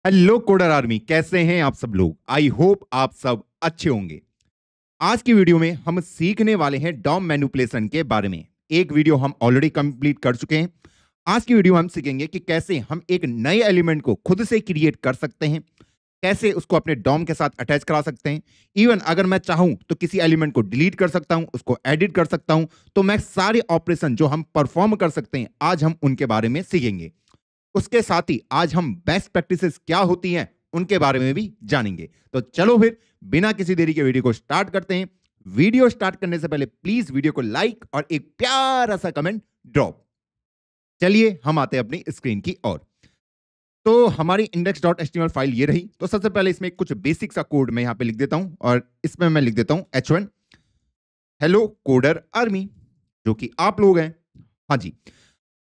Hello coder army, कैसे हैं आप सब लोग। आई होप आप सब अच्छे होंगे। आज की वीडियो में हम सीखने वाले हैं डॉम मैनिपुलेशन के बारे में। एक वीडियो हम ऑलरेडी कंप्लीट कर चुके हैं। आज की वीडियो में हम सीखेंगे कि कैसे हम एक नए एलिमेंट को खुद से क्रिएट कर सकते हैं, कैसे उसको अपने डॉम के साथ अटैच करा सकते हैं। इवन अगर मैं चाहूं तो किसी एलिमेंट को डिलीट कर सकता हूं, उसको एडिट कर सकता हूं। तो मैं सारे ऑपरेशन जो हम परफॉर्म कर सकते हैं आज हम उनके बारे में सीखेंगे। उसके साथ ही आज हम बेस्ट प्रैक्टिसेस क्या होती हैं उनके बारे में भी जानेंगे। तो चलो फिर बिना किसी देरी के वीडियो को स्टार्ट करते हैं। वीडियो स्टार्ट करने से पहले प्लीज वीडियो को लाइक और एक प्यारा सा कमेंट ड्रॉप। चलिए हम आते हैं अपनी स्क्रीन की ओर। तो हमारी index.html फाइल ये रही। तो सबसे पहले इसमें कुछ बेसिक सा कोड मैं यहां पे लिख देता हूं और इसमें मैं लिख देता हूं H1 हेलो कोडर आर्मी, जो कि आप लोग हैं। हाँ जी,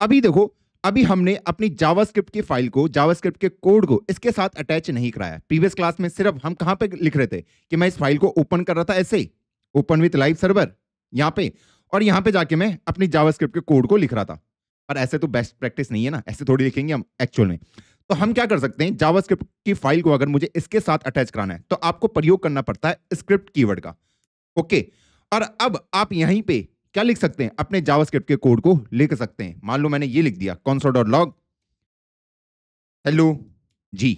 अभी देखो, अभी हमने अपनी जावास्क्रिप्ट की फाइल को, जावास्क्रिप्ट के कोड को इसके साथ अटैच नहीं कराया। प्रीवियस क्लास में सिर्फ हम कहां पे लिख रहे थे कि मैं इस फाइल को ओपन कर रहा था, ऐसे ओपन विथ लाइव सर्वर यहां पे, और यहां पे जाके मैं अपनी जावास्क्रिप्ट के कोड को लिख रहा था। पर ऐसे तो बेस्ट प्रैक्टिस नहीं है ना, ऐसे थोड़ी लिखेंगे हम एक्चुअल में। तो हम क्या कर सकते हैं, जावास्क्रिप्ट की फाइल को अगर मुझे इसके साथ अटैच कराना है तो आपको प्रयोग करना पड़ता है स्क्रिप्ट कीवर्ड का। ओके, और अब आप यहीं पे क्या लिख सकते हैं, अपने जावास्क्रिप्ट के कोड को लिख सकते हैं। मान लो मैंने ये लिख दिया console.log हेलो जी,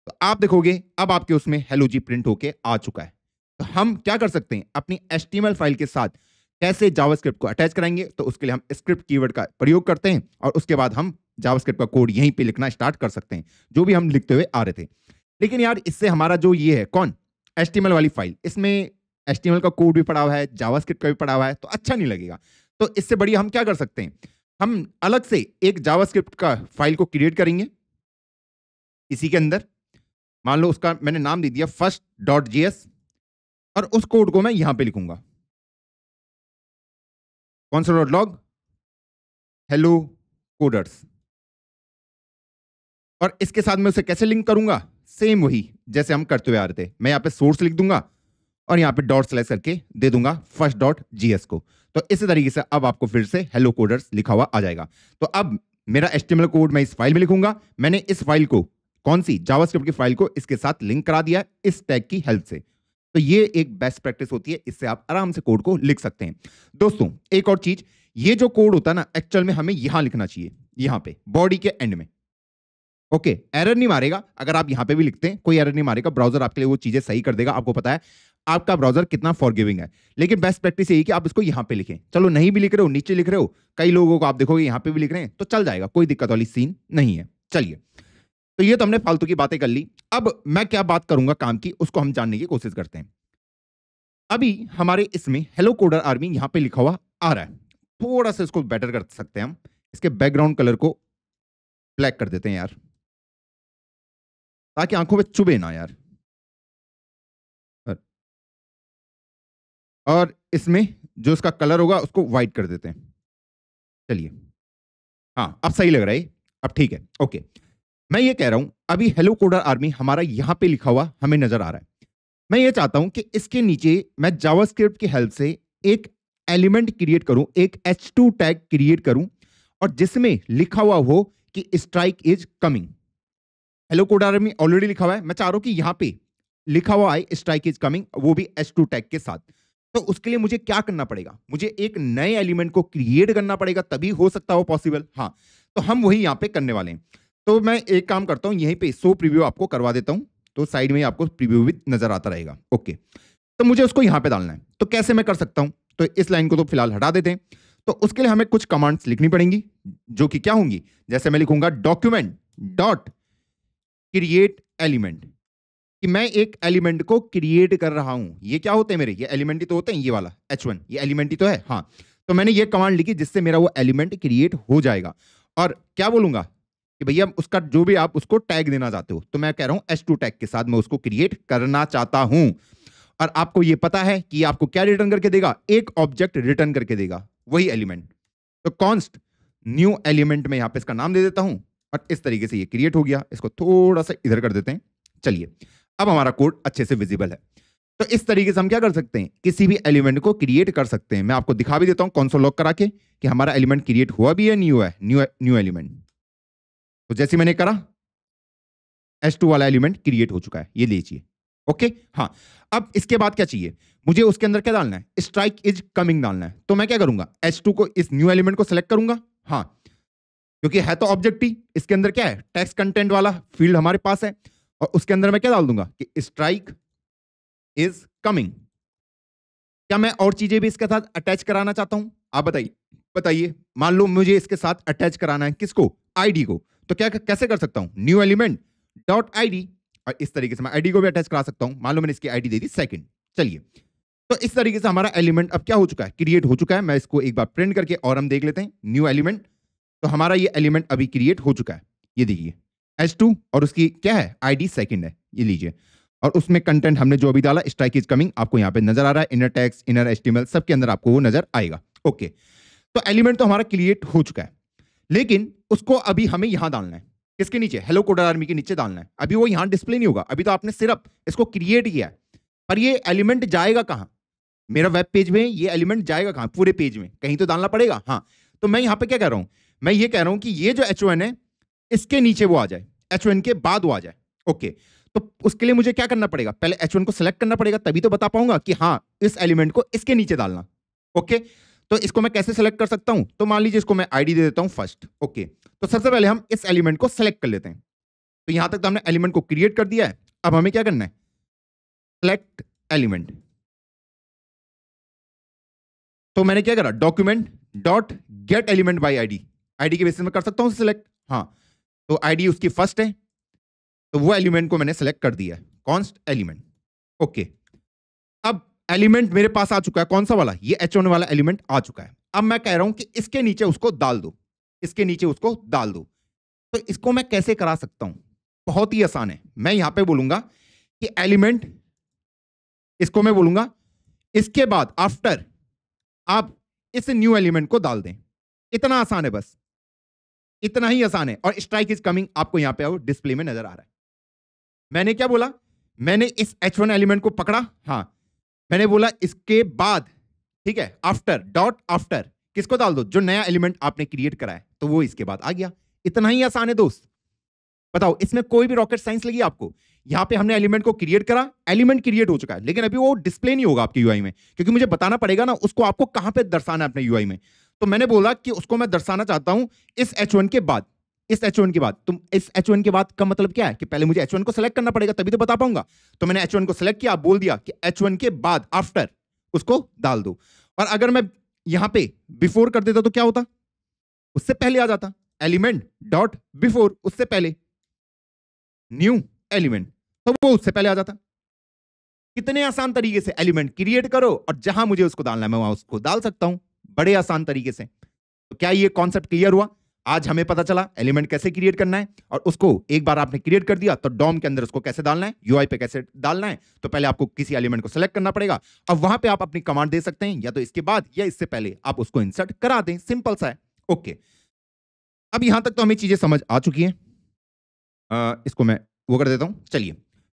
तो आप देखोगे अब आपके उसमें हेलो जी प्रिंट होके आ चुका है। तो हम क्या कर सकते हैं, अपनी HTML फाइल के साथ कैसे जावास्क्रिप्ट को अटैच कराएंगे। तो उसके लिए हम स्क्रिप्ट कीवर्ड का प्रयोग करते हैं और उसके बाद हम जावास्क्रिप्ट का कोड यहीं पे लिखना स्टार्ट कर सकते हैं, जो भी हम लिखते हुए आ रहे थे। लेकिन यार इससे हमारा जो ये है कौन HTML वाली फाइल, इसमें HTML का कोड भी पड़ा हुआ है, जावास्क्रिप्ट का भी पड़ा हुआ है, तो अच्छा नहीं लगेगा। तो इससे बढ़िया हम क्या कर सकते हैं, हम अलग से एक जावास्क्रिप्ट का फाइल को क्रिएट करेंगे। इसी के अंदर मान लो उसका मैंने नाम दे दिया first.js और उस कोड को मैं यहां पे लिखूंगा console.log हेलो कोडर्स। और इसके साथ मैं उसे कैसे लिंक करूंगा, सेम वही जैसे हम करते हुए आ रहे थे। मैं यहाँ पे सोर्स लिख दूंगा और यहाँ पे डॉट स्लैश करके दे दूंगा first.js को। तो इसी तरीके से अब आपको फिर से हेलो कोडर्स लिखा हुआ आ जाएगा। तो अब मेरा HTML कोड मैं इस फाइल में लिखूंगा। मैंने इस फाइल को, कौन सी जावास्क्रिप्ट की फाइल को, इसके साथ लिंक करा दिया इस टैग की हेल्प से। तो ये एक बेस्ट प्रैक्टिस होती है, इससे आप आराम से कोड को लिख सकते हैं। दोस्तों एक और चीज, ये जो कोड होता है ना, एक्चुअल में हमें यहां लिखना चाहिए, यहां पे बॉडी के एंड में। ओके, एरर नहीं मारेगा अगर आप यहां पे भी लिखते हैं, कोई एरर नहीं मारेगा। ब्राउजर आपके लिए वो चीजें सही कर देगा। आपको पता है आपका ब्राउजर कितना फॉरगिविंग है। लेकिन बेस्ट प्रैक्टिस यही कि आप इसको यहां पे लिखें। चलो नहीं भी लिख रहे हो, नीचे लिख रहे हो, कई लोगों को आप देखोगे यहां पे भी लिख रहे हैं, तो चल जाएगा, कोई दिक्कत वाली सीन नहीं है। चलिए, तो ये तो हमने फालतू की बातें कर ली। अब मैं क्या बात करूंगा काम की, उसको हम जानने की कोशिश करते हैं। अभी हमारे इसमें हेलो कोडर आर्मी यहां पे लिखा हुआ आ रहा है। थोड़ा सा इसको बेटर कर सकते हैं हम, इसके बैकग्राउंड कलर को ब्लैक कर देते हैं यार, ताकि आंखों में चुभे ना यार। और इसमें जो इसका कलर होगा उसको व्हाइट कर देते हैं। चलिए, हाँ अब सही लग रहा है, अब ठीक है। ओके, मैं ये कह रहा हूं अभी हेलो कोडर आर्मी हमारा यहां पे लिखा हुआ हमें नजर आ रहा है। मैं ये चाहता हूं कि इसके नीचे मैं जावास्क्रिप्ट की हेल्प से एक एलिमेंट क्रिएट करूं, एक H2 टैग क्रिएट करूं, और जिसमें लिखा हुआ हो कि strike is coming. Hello coder army already लिखा हुआ है, मैं चाह रहा हूं कि यहां पे लिखा हुआ है स्ट्राइक इज कमिंग, वो भी H2 टैग के साथ। तो उसके लिए मुझे क्या करना पड़ेगा, मुझे एक नए एलिमेंट को क्रिएट करना पड़ेगा, तभी हो सकता हो पॉसिबल। हाँ, तो हम वही यहां पे करने वाले हैं। तो मैं एक काम करता हूं, यहीं पे शो प्रीव्यू आपको करवा देता हूं, तो साइड में आपको प्रीव्यू भी नजर आता रहेगा। ओके, तो मुझे उसको यहां पे डालना है, तो कैसे मैं कर सकता हूं, तो इस लाइन को तो फिलहाल हटा देते हैं। तो उसके लिए हमें कुछ कमांड्स लिखनी पड़ेंगी, जो कि क्या होंगी, जैसे मैं लिखूंगा डॉक्यूमेंट डॉट क्रिएट एलिमेंट, कि मैं एक एलिमेंट को क्रिएट कर रहा हूं। ये क्या होते हैं मेरे, ये एलिमेंट ही तो होते हैं, ये वाला H1 ये एलिमेंट ही तो है। हाँ, तो मैंने ये कमांड लिखी जिससे मेरा वो एलिमेंट क्रिएट हो जाएगा। और क्या बोलूंगा कि भैया उसका जो भी आप उसको टैग देना चाहते हो, तो मैं कह रहा हूं H2 टैग के साथ मैं उसको क्रिएट करना चाहता हूं। और आपको ये पता है कि आपको क्या रिटर्न करके देगा, एक ऑब्जेक्ट रिटर्न करके देगा, वही एलिमेंट। तो कॉन्स्ट न्यू एलिमेंट में यहां पे इसका नाम दे देता हूं, और इस तरीके से ये क्रिएट हो गया। इसको थोड़ा सा इधर कर देते हैं। चलिए, अब हमारा कोड अच्छे से विजिबल है। तो इस तरीके से हम क्या कर सकते हैं, किसी भी एलिमेंट को क्रिएट कर सकते हैं। मैं आपको दिखा भी देता हूं कंसोल लॉग करा के कि हमारा एलिमेंट क्रिएट हुआ भी है, न्यू है, न्यू एलिमेंट। तो जैसे मैंने करा H2 वाला एलिमेंट क्रिएट हो चुका है, ये लीजिए। ओके, हाँ। अब इसके बाद क्या चाहिए मुझे, उसके अंदर क्या डालना है, स्ट्राइक इज कमिंग डालना है। तो मैं क्या करूंगा, H2 को, इस न्यू एलिमेंट को सिलेक्ट करूंगा, हाँ, क्योंकि है तो ऑब्जेक्ट ही, इसके अंदर क्या है, टेक्स्ट कंटेंट वाला फील्ड हमारे पास है, और उसके अंदर मैं क्या डाल दूंगा कि स्ट्राइक इज कमिंग। क्या मैं और चीजें भी इसके साथ अटैच कराना चाहता हूं, आप बताइए बताइए। मान लो मुझे इसके साथ अटैच कराना है किसको, आईडी को, तो क्या कैसे कर सकता हूं, न्यू एलिमेंट डॉट आईडी, और इस तरीके से मैं आईडी को भी अटैच करा सकता हूं। मान लो मैंने इसकी आईडी दे दी सेकंड, चलिए, तो इस तरीके से हमारा एलिमेंट अब क्या हो चुका है, क्रिएट हो चुका है। मैं इसको एक बार प्रिंट करके और हम देख लेते हैं, न्यू एलिमेंट, तो हमारा ये एलिमेंट अभी क्रिएट हो चुका है, ये देखिए H2, और उसकी क्या है, आईडी सेकंड है, ये लीजिए, और उसमें कंटेंट हमने जो अभी डाला, स्ट्राइक इज कमिंग, आपको यहां पे नजर आ रहा है, इनर टेक्स्ट, इनर HTML, सबके अंदर आपको वो नजर आएगा। ओके, तो एलिमेंट तो हमारा क्रिएट हो चुका है, लेकिन उसको अभी हमें यहां डालना है, किसके नीचे, हेलो कोडर आर्मी के नीचे डालना है। अभी वो यहां डिस्प्ले नहीं होगा, अभी तो आपने सिर्फ इसको क्रिएट किया है, पर ये एलिमेंट जाएगा कहां, मेरा वेब पेज में ये एलिमेंट जाएगा कहां, पूरे पेज में कहीं तो डालना पड़ेगा। हाँ, तो मैं यहां पे क्या कह रहा हूं, मैं ये कह रहा हूं कि ये जो H1 है, इसके नीचे वो आ जाए, H1 के बाद वो आ जाए। ओके, तो उसके लिए मुझे क्या करना पड़ेगा, पहले H1 को सिलेक्ट करना पड़ेगा, तभी तो बता पाऊंगा कि हाँ इस एलिमेंट को इसके नीचे डालना। ओके, तो इसको मैं कैसे सेलेक्ट कर सकता हूं, तो मान लीजिए इसको मैं आईडी दे देता हूं फर्स्ट। ओके, तो सबसे पहले हम इस एलिमेंट को सेलेक्ट कर लेते हैं। तो यहां तक तो हमने एलिमेंट को क्रिएट कर दिया है, अब हमें क्या करना है, सेलेक्ट एलिमेंट। तो मैंने क्या करा, document dot gate element by ID, ID के बेसिस में कर सकता हूं सिलेक्ट। हाँ, तो आईडी उसकी फर्स्ट है, तो वो एलिमेंट को मैंने सेलेक्ट कर दिया है, कॉन्स्ट एलिमेंट। ओके, अब एलिमेंट मेरे पास आ चुका है, कौन सा वाला, ये H1 वाला एलिमेंट आ चुका है। अब मैं कह रहा हूं कि इसके नीचे उसको डाल दो, इसके नीचे उसको डाल दो। तो इसको मैं कैसे करा सकता हूं, बहुत ही आसान है। मैं यहां पे बोलूंगा कि एलिमेंट, इसको मैं बोलूंगा इसके बाद आफ्टर आप इस न्यू एलिमेंट को डाल दें, इतना आसान है, बस इतना ही आसान है। और स्ट्राइक इज कमिंग आपको यहां पे डिस्प्ले में नजर आ रहा है। मैंने क्या बोला, मैंने इस H1 एलिमेंट को पकड़ा, हाँ, मैंने बोला इसके बाद, ठीक है, आफ्टर, डॉट आफ्टर किसको डाल दो, जो नया एलिमेंट आपने क्रिएट करा है, तो वो इसके बाद आ गया। इतना ही आसान है दोस्त, बताओ इसमें कोई भी रॉकेट साइंस लगी आपको। यहां पे हमने एलिमेंट को क्रिएट करा, एलिमेंट क्रिएट हो चुका है, लेकिन अभी वो डिस्प्ले नहीं होगा आपके यूआई में, क्योंकि मुझे बताना पड़ेगा ना उसको आपको कहां पे दर्शाना है अपने यूआई में। तो मैंने बोला कि उसको मैं दर्शाना चाहता हूं इस H1 के बाद, इस H1 के बाद। तुम इस H1 के बाद का मतलब क्या है कि पहले मुझे H1 को सेलेक्ट करना पड़ेगा, तभी तो बता पाऊंगा। तो मैंने H1 को सेलेक्ट किया, बोल दिया कि H1 के बाद आफ्टर उसको डाल दो। और अगर मैं यहां पे बिफोर कर देता तो क्या होता, उससे पहले आ जाता, एलिमेंट डॉट बिफोर, उससे पहले न्यू एलिमेंट, तो वो उससे पहले आ जाता। कितने आसान तरीके से एलिमेंट क्रिएट करो और जहां मुझे उसको डालना है मैं वहां उसको डाल सकता हूं, बड़े आसान तरीके से। तो क्या ये कॉन्सेप्ट क्लियर हुआ, आज हमें पता चला एलिमेंट कैसे क्रिएट करना है, और उसको एक बार आपने क्रिएट कर दिया तो डॉम के अंदर उसको कैसे डालना है, यूआई पे कैसे डालना है। तो पहले आपको किसी एलिमेंट को सेलेक्ट करना पड़ेगा, अब वहां पे आप अपनी कमांड दे सकते हैं, या तो इसके बाद या इससे पहले आप उसको इंसर्ट करा दें, सिंपल सा है। ओके, अब यहां तक तो हमें चीजें समझ आ चुकी हैं, इसको मैं वो कर देता हूं। चलिए,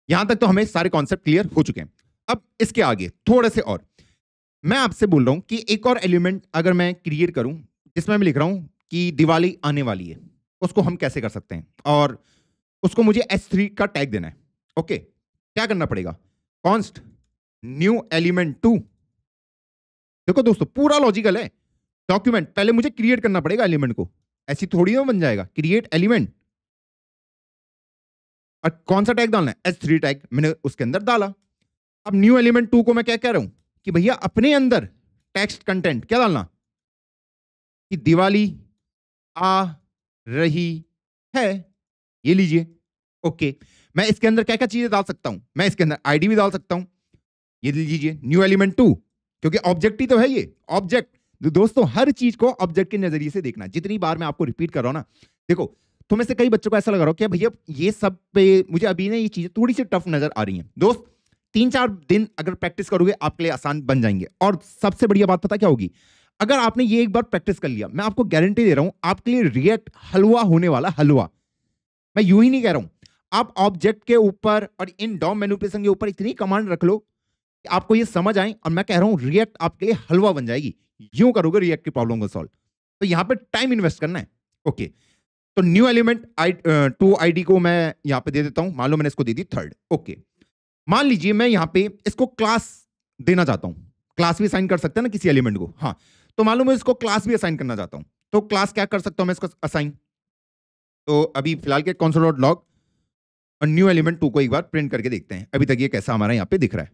यहां तक तो हमें सारे कॉन्सेप्ट क्लियर हो चुके हैं। अब इसके आगे थोड़े से और मैं आपसे बोल रहा हूं कि एक और एलिमेंट अगर मैं क्रिएट करूं, जिसमें मैं लिख रहा हूं कि दिवाली आने वाली है, उसको हम कैसे कर सकते हैं, और उसको मुझे H3 का टैग देना है। ओके, क्या करना पड़ेगा, कॉन्स्ट न्यू एलिमेंट 2। देखो दोस्तों, पूरा लॉजिकल है। डॉक्यूमेंट, पहले मुझे क्रिएट करना पड़ेगा एलिमेंट को, ऐसी थोड़ी ना बन जाएगा, क्रिएट एलिमेंट, और कौन सा टैग डालना है, H3 टैग मैंने उसके अंदर डाला। अब न्यू एलिमेंट 2 को मैं क्या कह रहा हूं कि भैया अपने अंदर टेक्स्ट कंटेंट क्या डालना, कि दिवाली आ रही है, ये लीजिए। ओके, मैं इसके अंदर क्या क्या चीजें डाल सकता हूं, मैं इसके अंदर आईडी भी डाल सकता हूं, ये लीजिए न्यू एलिमेंट 2, क्योंकि ऑब्जेक्ट ही तो है ये ऑब्जेक्ट। दोस्तों हर चीज को ऑब्जेक्ट के नजरिए से देखना, जितनी बार मैं आपको रिपीट कर रहा हूं ना, देखो तुम्हें से कई बच्चों को ऐसा लग रहा हो कि भैया ये सब पे मुझे अभी ना ये चीजें थोड़ी सी टफ नजर आ रही हैं। दोस्त 3-4 दिन अगर प्रैक्टिस करोगे आपके लिए आसान बन जाएंगे। और सबसे बढ़िया बात पता क्या होगी, अगर आपने ये एक बार प्रैक्टिस कर लिया, मैं आपको गारंटी दे रहा हूं आपके लिए रिएक्ट हलवा होने वाला, हलवा। मैं यूं ही नहीं कह रहा हूं, आप ऑब्जेक्ट के ऊपर और इन डॉम मैनिपुलेशन के ऊपर इतनी कमांड रख लो कि आपको ये समझ आए, और मैं कह रहा हूं रिएक्ट आपके लिए हलवा बन जाएगी। यूं करोगे रिएक्ट की प्रॉब्लम को सॉल्व। तो यहां पे टाइम इन्वेस्ट करना है। ओके, तो न्यू एलिमेंट टू आईडी को मैं यहां पे दे देता हूं। मान लो मैंने इसको दे दी थर्ड। ओके, मान लीजिए मैं यहां पे इसको क्लास देना चाहता हूं। क्लास भी असाइन कर सकते हैं ना किसी एलिमेंट को। हाँ, तो मान लो मैं इसको क्लास भी असाइन करना चाहता हूं, तो क्लास क्या कर सकता हूं मैं इसको असाइन। तो अभी फिलहाल के console डॉट लॉग और न्यू एलिमेंट 2 को एक बार प्रिंट करके देखते हैं अभी तक ये कैसा हमारा यहाँ पे दिख रहा है।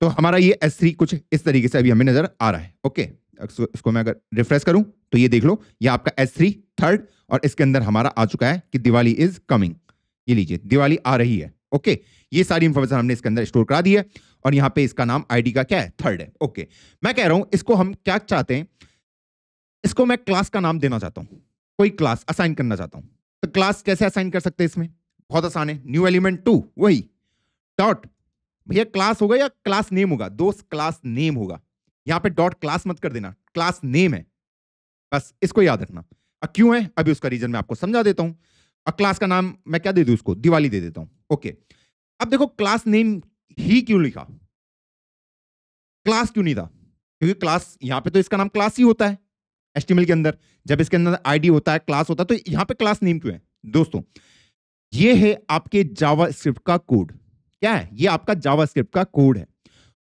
तो हमारा ये S3 कुछ इस तरीके से अभी हमें नजर आ रहा है। ओके, इसको मैं अगर रिफ्रेश करूं तो ये देख लो, ये आपका S3 थर्ड, और इसके अंदर हमारा आ चुका है कि दिवाली इज कमिंग। ये लीजिए, दिवाली आ रही है। ओके, ये सारी इंफॉर्मेशन हमने इसके अंदर स्टोर करा दी है, और यहाँ पे इसका नाम आईडी का क्या है, थर्ड है। ओके, मैं कह रहा हूं इसको हम क्या चाहते हैं, इसको मैं क्लास का नाम देना चाहता हूं, कोई क्लास असाइन करना चाहता हूं। तो क्लास कैसे असाइन कर सकते हैं इसमें, बहुत आसान है। न्यू एलिमेंट 2 वही डॉट, भैया क्लास होगा या क्लास नेम होगा, दोस्त क्लास नेम होगा। यहां पे डॉट क्लास मत कर देना, क्लास नेम है, बस इसको याद रखना। अब क्यों है, अभी उसका रीजन मैं आपको समझा देता हूं। अब क्लास का नाम मैं क्या दे दूं, उसको दिवाली दे देता हूं। ओके, अब देखो क्लास नेम ही क्यों लिखा, क्लास क्यों नहीं था, क्योंकि क्लास यहां पे तो इसका नाम क्लास ही होता है HTML के अंदर। जब इसके अंदर आईडी होता है, क्लास होता है, तो यहां पे क्लास नेम क्यों है दोस्तों। ये है आपके जावास्क्रिप्ट का कोड। क्या है, ये आपका जावास्क्रिप्ट का कोड है,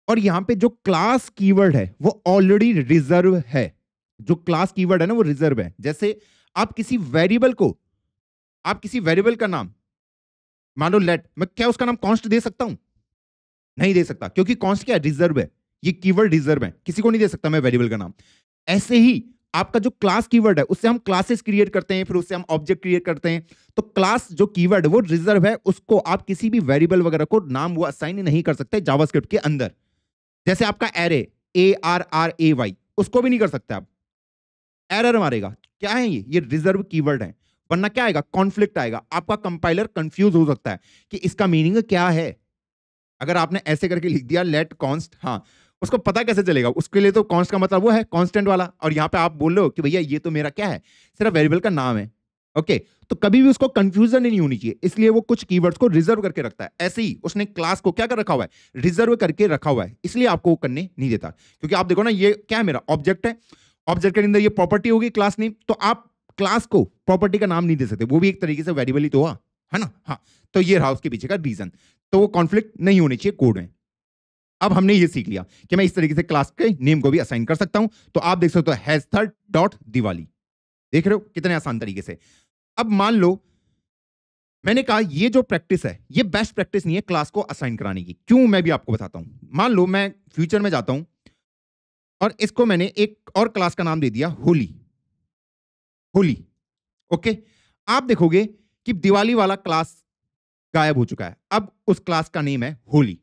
और यहां पे जो क्लास कीवर्ड है वो ऑलरेडी रिजर्व है। जो क्लास कीवर्ड है ना वो रिजर्व है। जैसे आप किसी वेरिएबल को, आप किसी वेरिएबल का नाम मान लो लेट, मैं क्या उसका नाम कॉन्स्ट दे सकता हूं, नहीं दे सकता, क्योंकि कॉन्स्ट क्या है, रिजर्व है। ये कीवर्ड रिजर्व है, किसी को नहीं दे सकता मैं वेरिएबल का नाम। ऐसे ही आपका जो क्लास कीवर्ड है उससे हम क्लासेस क्रिएट करते हैं, फिर उससे हम ऑब्जेक्ट क्रिएट करते हैं। तो क्लास जो कीवर्ड है वो रिजर्व है, उसको आप किसी भी वेरिएबल वगैरह को नाम वो असाइन नहीं कर सकते जावास्क्रिप्ट के अंदर। जैसे आपका एरे ARRAY, उसको भी नहीं कर सकते आप, एरर मारेगा। क्या है ये रिजर्व कीवर्ड है, वरना क्या आएगा, कॉन्फ्लिक्ट आएगा। आपका कंपाइलर कंफ्यूज हो सकता है कि इसका मीनिंग क्या है। अगर आपने ऐसे करके लिख दिया लेट कॉन्स्ट, हाँ, उसको पता कैसे चलेगा, उसके लिए तो कॉन्स्ट का मतलब वो है कांस्टेंट वाला, और यहां पे आप बोल रहे हो कि भैया ये तो मेरा क्या है, सिर्फ वेरिएबल का नाम है। ओके, तो कभी भी उसको कंफ्यूजन नहीं होनी चाहिए, इसलिए वो कुछ कीवर्ड्स को रिजर्व करके रखता है। ऐसे ही उसने क्लास को क्या कर रखा हुआ है, रिजर्व करके रखा हुआ है, इसलिए आपको वो करने नहीं देता। क्योंकि आप देखो ना, ये क्या है, मेरा ऑब्जेक्ट है, ऑब्जेक्ट के अंदर ये प्रॉपर्टी होगी क्लास नेम, तो आप क्लास को प्रॉपर्टी का नाम नहीं दे सकते, वो भी एक तरीके से वेरिएबल ही तो हुआ, है ना। हाँ, तो ये रहा उसके पीछे का रीजन। तो वो कॉन्फ्लिक्ट नहीं होनी चाहिए कोड में। अब हमने ये सीख लिया कि मैं इस तरीके से क्लास के नेम को भी असाइन कर सकता हूं। तो आप देख सकते हो हैशथर्ड डॉट दिवाली, देख रहे हो कितने आसान तरीके से। अब मान लो मैंने कहा ये जो प्रैक्टिस है ये बेस्ट प्रैक्टिस नहीं है क्लास को असाइन कराने की। क्यों, मैं भी आपको बताता हूं। मान लो मैं फ्यूचर में जाता हूं और इसको मैंने एक और क्लास का नाम दे दिया होली, होली। ओके, आप देखोगे कि दिवाली वाला क्लास गायब हो चुका है। अब उस क्लास का नेम है होली,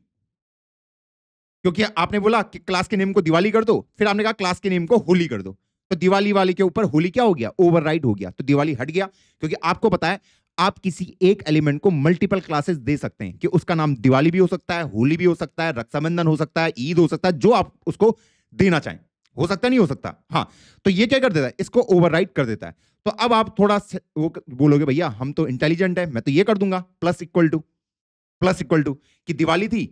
क्योंकि आपने बोला कि क्लास के नेम को दिवाली कर दो, फिर आपने कहा क्लास के नेम को होली कर दो, तो दिवाली वाले के ऊपर होली क्या हो गया, ओवरराइड हो गया, तो दिवाली हट गया। क्योंकि आपको पता है आप किसी एक एलिमेंट को मल्टीपल क्लासेस दे सकते हैं, कि उसका नाम दिवाली भी हो सकता है, होली भी हो सकता है, रक्षाबंधन हो सकता है, ईद हो सकता है, जो आप उसको देना चाहें, हो सकता नहीं हो सकता। हाँ, तो ये क्या कर देता है, इसको ओवरराइड कर देता है। तो अब आप थोड़ा वो बोलोगे भैया हम तो इंटेलिजेंट है, मैं तो ये कर दूंगा plus equal to, plus equal to कि दिवाली थी,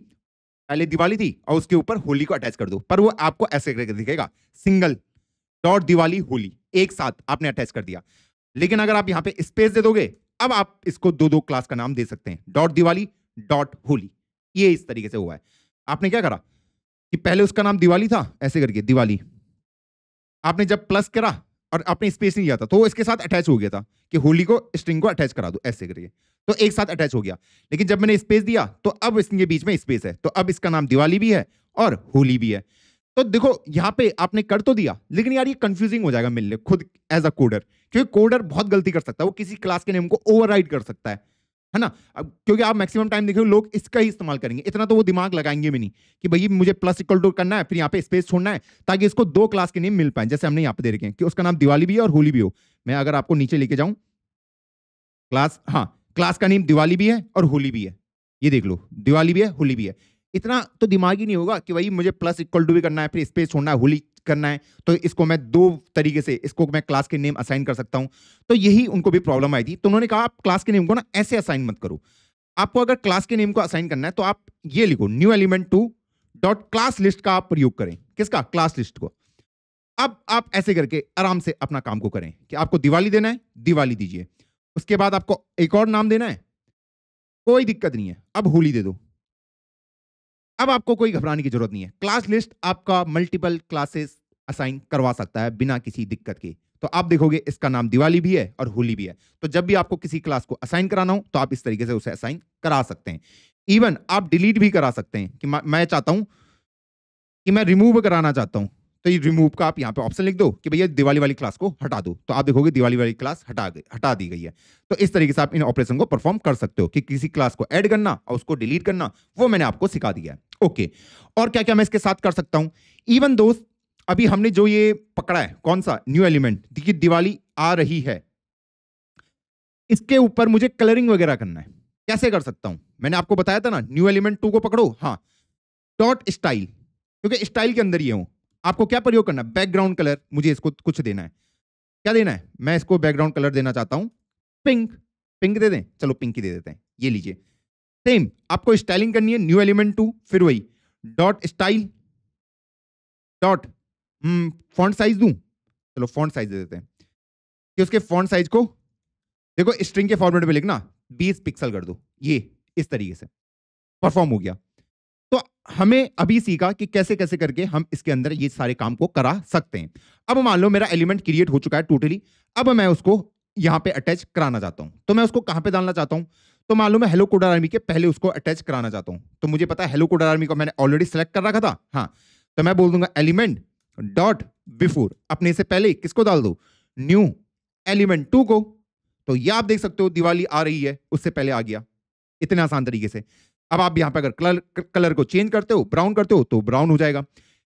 पहले दिवाली थी और उसके ऊपर होली को अटैच कर दो। पर वो आपको ऐसे करके दिखेगा, सिंगल डॉट दिवाली होली एक साथ आपने अटैच कर दिया। लेकिन अगर आप यहां पे स्पेस दे दोगे, अब आप इसको दो दो क्लास का नाम दे सकते हैं, डॉट दिवाली डॉट होली। ये इस तरीके से हुआ है। आपने क्या करा कि पहले उसका नाम दिवाली था, ऐसे करके दिवाली, आपने जब प्लस करा और आपने स्पेस नहीं दिया था तो वो इसके साथ अटैच हो गया था कि होली को स्ट्रिंग को अटैच करा दो, ऐसे करके, तो एक साथ अटैच हो गया। लेकिन जब मैंने स्पेस दिया तो अब इसके बीच में स्पेस है, तो अब इसका नाम दिवाली भी है और होली भी है। तो देखो यहां पे आपने कर तो दिया, लेकिन यार ये कंफ्यूजिंग हो जाएगा मेरे लिए खुद एज अ कोडर, क्योंकि कोडर बहुत गलती कर सकता है, वो किसी क्लास के नेम को ओवरराइड कर सकता है ना। अब क्योंकि आप मैक्सिमम टाइम देखो लोग इसका ही इस्तेमाल करेंगे, इतना तो वो दिमाग लगाएंगे भी नहीं कि भाई मुझे प्लस इक्वल टू करना है, फिर यहाँ पे स्पेस छोड़ना है ताकि इसको दो क्लास के नेम मिल पाए। जैसे हमने यहाँ पे दे रखे हैं कि उसका नाम दिवाली भी है और होली भी हो। मैं अगर आपको नीचे लेके जाऊं क्लास, हाँ, क्लास का नेम दिवाली भी है और होली भी है, ये देख लो दिवाली भी है होली भी है। इतना तो दिमाग ही नहीं होगा कि भाई मुझे प्लस इक्वल टू भी करना है, फिर स्पेस छोड़ना है, होली करना है, तो इसको मैं दो तरीके से इसको मैं क्लास के नेम असाइन कर सकता हूं। तो यही उनको भी प्रॉब्लम आई थी, तो उन्होंने कहा आप क्लास के नेम को ना ऐसे असाइन मत करो। आपको अगर क्लास के नेम को असाइन करना है तो आप ये लिखो new element 2 dot class list का आप प्रयोग करें। किसका, क्लास लिस्ट को। अब आप ऐसे करके आराम से अपना काम को करें कि आपको दिवाली देना है, दिवाली दीजिए। उसके बाद आपको एक और नाम देना है, कोई दिक्कत नहीं है, अब होली दे दो। अब आपको कोई घबराने की जरूरत नहीं है। क्लास लिस्ट आपका मल्टीपल क्लासेस असाइन करवा सकता है बिना किसी दिक्कत के। तो आप देखोगे इसका नाम दिवाली भी है और होली भी है। तो जब भी आपको किसी क्लास को असाइन कराना हो तो आप इस तरीके से उसे असाइन करा सकते हैं। इवन आप डिलीट भी करा सकते हैं कि मैं चाहता हूं कि मैं रिमूव कराना चाहता हूं, तो ये रिमूव का आप यहां पे ऑप्शन लिख दो कि भैया दिवाली वाली क्लास को हटा दो, तो आप देखोगे दिवाली वाली क्लास हटा दी गई है। तो इस तरीके से आप इन ऑपरेशन को परफॉर्म कर सकते हो कि किसी क्लास को ऐड करना और उसको डिलीट करना, वो मैंने आपको सिखा दिया है। ओके, और क्या क्या मैं इसके साथ कर सकता हूं। इवन दोस्त, अभी हमने जो ये पकड़ा है, कौन सा न्यू एलिमेंट, देखिए दिवाली आ रही है, इसके ऊपर मुझे कलरिंग वगैरह करना है। कैसे कर सकता हूं, मैंने आपको बताया था ना, न्यू एलिमेंट 2 को पकड़ो, हाँ, डॉट स्टाइल, क्योंकि स्टाइल के अंदर ये हूं। आपको क्या प्रयोग करना है, बैकग्राउंड कलर मुझे इसको कुछ देना है। क्या देना है, मैं इसको बैकग्राउंड कलर देना चाहता हूं पिंक। पिंक दे दें, चलो पिंक ही दे देते हैं, ये लीजिए। सेम आपको स्टाइलिंग करनी है, न्यू एलिमेंट 2, फिर वही dot style dot font size दूं, चलो फॉन्ट साइज दे देते हैं कि उसके फॉन्ट साइज को देखो स्ट्रिंग के फॉर्मेट में लिखना 20 पिक्सल कर दो, ये इस तरीके से परफॉर्म हो गया। तो हमें अभी सीखा कि कैसे कैसे करके हम इसके अंदर ये सारे काम को करा सकते हैं। अब मान लो मेरा एलिमेंट क्रिएट हो चुका है टोटली, अब मैं उसको यहां पे अटैच कराना चाहता हूं, तो मैं उसको कहां पे डालना चाहता हूं, तो मान लो मैं हेलो कोडर आर्मी के पहले उसको अटैच कराना चाहता हूं। तो मुझे पता है हेलो कोडर आर्मी को मैंने ऑलरेडी सेलेक्ट कर रखा था, हाँ, तो मैं बोल दूंगा एलिमेंट डॉट बिफोर, अपने से पहले किसको डाल दो, न्यू एलिमेंट 2 को। तो ये आप देख सकते हो दिवाली आ रही है, उससे पहले आ गया, इतने आसान तरीके से। अब आप यहां पे अगर कलर को चेंज करते हो, ब्राउन करते हो, तो ब्राउन हो जाएगा।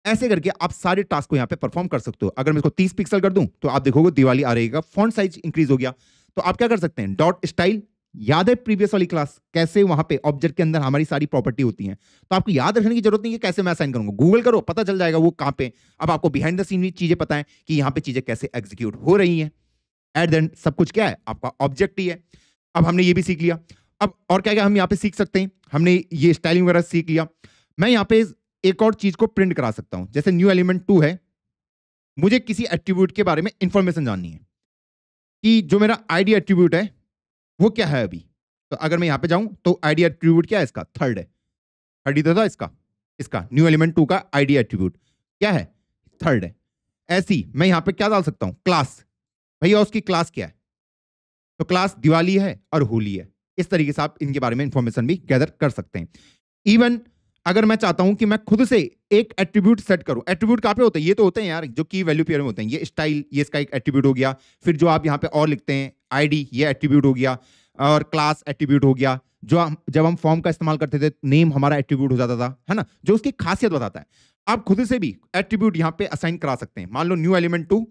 ऐसे करके आप सारे टास्क को यहां पे परफॉर्म कर सकते हो। अगर मैं इसको 30 पिक्सल कर दूं तो आप देखोगे दिवाली आ रहेगा, फॉन्ट साइज इंक्रीज हो गया। तो आप क्या कर सकते हैं, डॉट स्टाइल, याद है प्रीवियस वाली क्लास कैसे वहां पे ऑब्जेक्ट के अंदर हमारी सारी प्रॉपर्टी होती है, तो आपको याद रखने की जरूरत नहीं है कैसे मैं असाइन करूंगा, गूगल करो, पता चल जाएगा वो कहां पे। अब आपको बिहाइंड द सीन चीजें पता है कि यहां पे चीजें कैसे एग्जीक्यूट हो रही हैं। एट द एंड सब कुछ क्या है, आपका ऑब्जेक्ट ही है। अब हमने ये भी सीख लिया। अब और क्या क्या हम यहाँ पे सीख सकते हैं, हमने ये स्टाइलिंग वगैरह सीख लिया। मैं यहाँ पे एक और चीज को प्रिंट करा सकता हूं, जैसे न्यू एलिमेंट 2 है, मुझे किसी एट्रीब्यूट के बारे में इंफॉर्मेशन जाननी है कि जो मेरा आईडी एट्रीब्यूट है वो क्या है अभी। तो अगर मैं यहाँ पे जाऊं तो आईडी एट्रीब्यूट क्या है, इसका थर्ड है, थर्ड ही तो था इसका, इसका न्यू एलिमेंट 2 का आईडी एट्रीब्यूट क्या है, थर्ड है। ऐसी मैं यहाँ पे क्या डाल सकता हूं, क्लास, भैया उसकी क्लास क्या है, तो क्लास दिवाली है और होली है। इस तरीके से आप इनके बारे में इंफॉर्मेशन भी गैदर कर सकते हैं। इवन अगर मैं चाहता हूं कि मैं खुद से एक एट्रीब्यूट सेट करूं, एट्रीब्यूट कहां पे होते हैं, ये तो होते हैं यार जो की वैल्यू पेयर में होते हैं, ये स्टाइल, ये इसका एक एट्रीब्यूट हो गया। फिर जो आप यहां पे और लिखते हैं आईडी, ये एट्रीब्यूट हो गया, और क्लास एट्रीब्यूट हो गया। जब हम फॉर्म का इस्तेमाल करते थे, नेम हमारा एट्रीब्यूट हो जाता था, है ना, जो उसकी खासियत बताता है। आप खुद से भी एट्रीब्यूट यहां पे असाइन करा सकते हैं। मान लो new element 2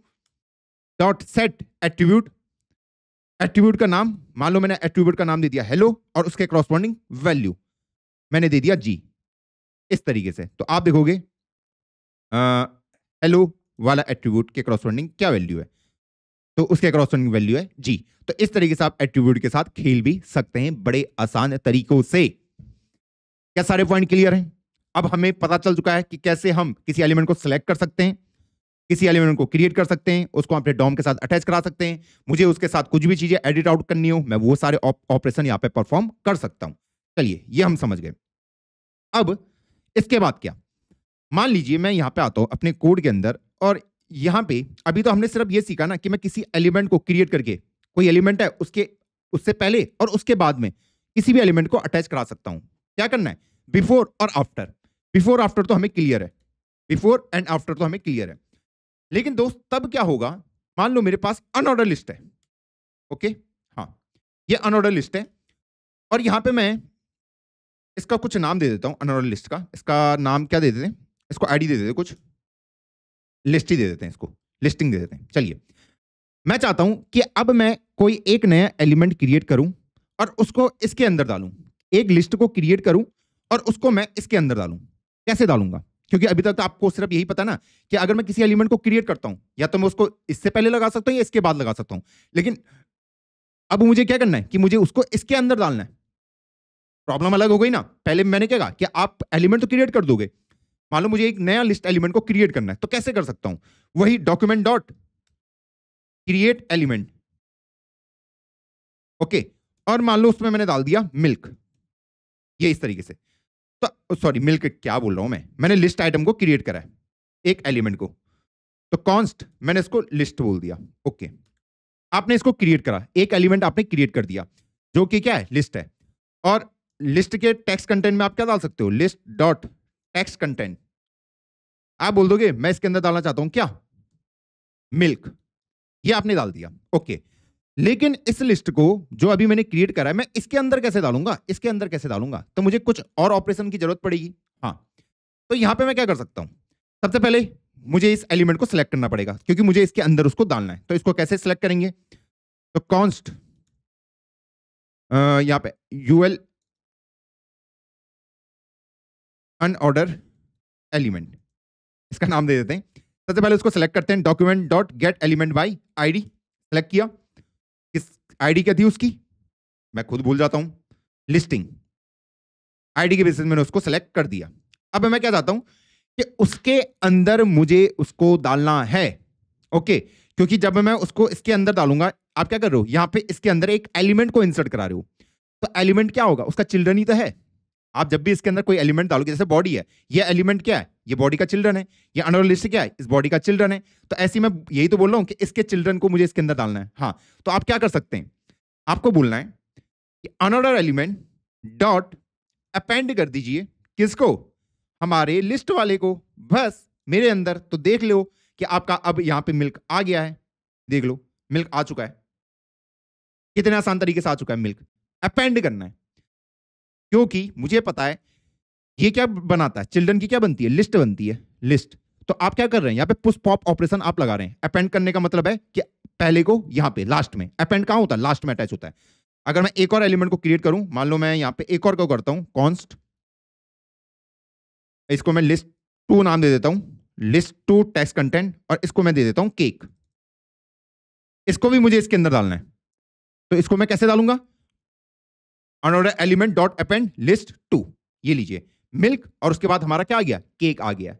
dot set attribute, attribute का नाम, मान लो मैंने एट्रीब्यूट का नाम दे दिया हेलो, और उसके कॉरस्पॉन्डिंग वैल्यू मैंने दे दिया जी, इस तरीके से। तो आप देखोगे हेलो वाला एट्रीब्यूट के कॉरस्पॉन्डिंग क्या वैल्यू है, तो उसके कॉरस्पॉन्डिंग वैल्यू है जी। तो इस तरीके से आप एट्रीब्यूट के साथ खेल भी सकते हैं बड़े आसान तरीकों से। क्या सारे पॉइंट क्लियर हैं? अब हमें पता चल चुका है कि कैसे हम किसी एलिमेंट को सिलेक्ट कर सकते हैं, किसी एलिमेंट को क्रिएट कर सकते हैं, उसको अपने डॉम के साथ अटैच करा सकते हैं। मुझे उसके साथ कुछ भी चीजें एडिट आउट करनी हो, मैं वो सारे ऑपरेशन यहां पे परफॉर्म कर सकता हूं। चलिए ये हम समझ गए। अब इसके बाद क्या, मान लीजिए मैं यहां पे आता हूं अपने कोड के अंदर, और यहां पे अभी तो हमने सिर्फ ये सीखा ना कि मैं किसी एलिमेंट को क्रिएट करके, कोई एलिमेंट है उससे पहले और उसके बाद में किसी भी एलिमेंट को अटैच करा सकता हूं। क्या करना है, बिफोर और आफ्टर। बिफोर आफ्टर तो हमें क्लियर है, बिफोर एंड आफ्टर तो हमें क्लियर है। लेकिन दोस्त तब क्या होगा, मान लो मेरे पास अनऑर्डर लिस्ट है, ओके, हाँ, ये अनऑर्डर लिस्ट है, और यहां पे मैं इसका कुछ नाम दे देता हूं अनऑर्डर लिस्ट का। इसका नाम क्या दे देते हैं, इसको आईडी दे देते हैं, कुछ लिस्ट ही दे देते हैं, इसको लिस्टिंग दे देते हैं। चलिए मैं चाहता हूं कि अब मैं कोई एक नया एलिमेंट क्रिएट करूं और उसको इसके अंदर डालूं, एक लिस्ट को क्रिएट करूं और उसको मैं इसके अंदर डालूं। कैसे डालूंगा, क्योंकि अभी तक तो आपको सिर्फ यही पता ना कि अगर मैं किसी एलिमेंट को क्रिएट करता हूं, या तो मैं उसको इससे पहले लगा सकता हूं या इसके बाद लगा सकता हूं, लेकिन अब मुझे क्या करना है कि मुझे उसको इसके अंदर डालना है। प्रॉब्लम अलग हो गई ना, पहले मैंने क्या कहा कि आप एलिमेंट तो क्रिएट कर दोगे, मान लो मुझे एक नया लिस्ट एलिमेंट को क्रिएट करना है, तो कैसे कर सकता हूं, वही document dot create element, okay, और मान लो उसमें मैंने डाल दिया मिल्क, ये इस तरीके से। तो सॉरी, मिल्क क्या बोल रहा हूं मैंने लिस्ट आइटम को क्रिएट करा है, एक एलिमेंट को, तो कॉन्स्ट मैंने इसको लिस्ट बोल दिया, ओके। आपने इसको क्रिएट करा, एक एलिमेंट आपने क्रिएट कर दिया जो कि क्या है, लिस्ट है। और लिस्ट के टेक्स्ट कंटेंट में आप क्या डाल सकते हो, लिस्ट डॉट टेक्स्ट कंटेंट, आप बोल दोगे मैं इसके अंदर डालना चाहता हूं क्या, मिल्क, ये आपने डाल दिया, ओके। लेकिन इस लिस्ट को जो अभी मैंने क्रिएट करा है, मैं इसके अंदर कैसे डालूंगा, इसके अंदर कैसे डालूंगा, तो मुझे कुछ और ऑपरेशन की जरूरत पड़ेगी। हाँ, तो यहां पे मैं क्या कर सकता हूं, सबसे पहले मुझे इस एलिमेंट को सिलेक्ट करना पड़ेगा क्योंकि मुझे इसके अंदर उसको डालना है। तो इसको कैसे सिलेक्ट करेंगे, तो कॉन्स्ट यहां पे यूएल अनऑर्डर एलिमेंट, इसका नाम दे देते हैं। सबसे पहले उसको सिलेक्ट करते हैं, document dot gate element by ID, select किया, किस आईडी क्या थी उसकी, मैं खुद भूल जाता हूं, लिस्टिंग आईडी के बेसिस मैंने उसको सेलेक्ट कर दिया। अब मैं क्या चाहता हूं कि उसके अंदर मुझे उसको डालना है, ओके, क्योंकि जब मैं उसको इसके अंदर डालूंगा, आप क्या कर रहे हो, यहां पे इसके अंदर एक एलिमेंट को इंसर्ट करा रहे हो, तो एलिमेंट क्या होगा, उसका चिल्ड्रन ही तो है। आप जब भी इसके अंदर कोई एलिमेंट डालोगे, जैसे बॉडी है, ये एलिमेंट क्या है, ये बॉडी का चिल्ड्रन है, ये अनऑर्डर लिस्ट क्या है, इस बॉडी का चिल्ड्रन है। तो ऐसे मैं यही तो बोल रहा हूं कि इसके चिल्ड्रन को मुझे इसके अंदर डालना है। हाँ, तो आप क्या कर सकते हैं, आपको बोलना है कि अनऑर्डर एलिमेंट डॉट अपेंड कर दीजिए, किसको, हमारे लिस्ट वाले को, बस मेरे अंदर। तो देख लो कि आपका अब यहां पे मिल्क आ गया है, देख लो मिल्क आ चुका है, कितने आसान तरीके से आ चुका है। मिल्क अपेंड करना है क्योंकि मुझे पता है ये क्या बनाता है, चिल्ड्रन की क्या बनती है, लिस्ट बनती है, लिस्ट। तो आप क्या कर रहे हैं, यहां पे पुश पॉप ऑपरेशन आप लगा रहे हैं। अपेंड करने का मतलब है कि पहले को यहां पे लास्ट में, अपेंड कहां होता है, लास्ट में अटैच होता है। अगर मैं एक और एलिमेंट को क्रिएट करूं, मान लो मैं यहां पे एक और को करता हूं, कॉन्स्ट, इसको मैं लिस्ट 2 नाम दे देता हूं, लिस्ट 2 टेक्स्ट कंटेंट, और इसको मैं दे देता हूं केक। इसको भी मुझे इसके अंदर डालना है, तो इसको मैं कैसे डालूंगा, unordered element dot append list 2, ये लीजिए मिल्क, और उसके बाद हमारा क्या आ गया, केक आ गया,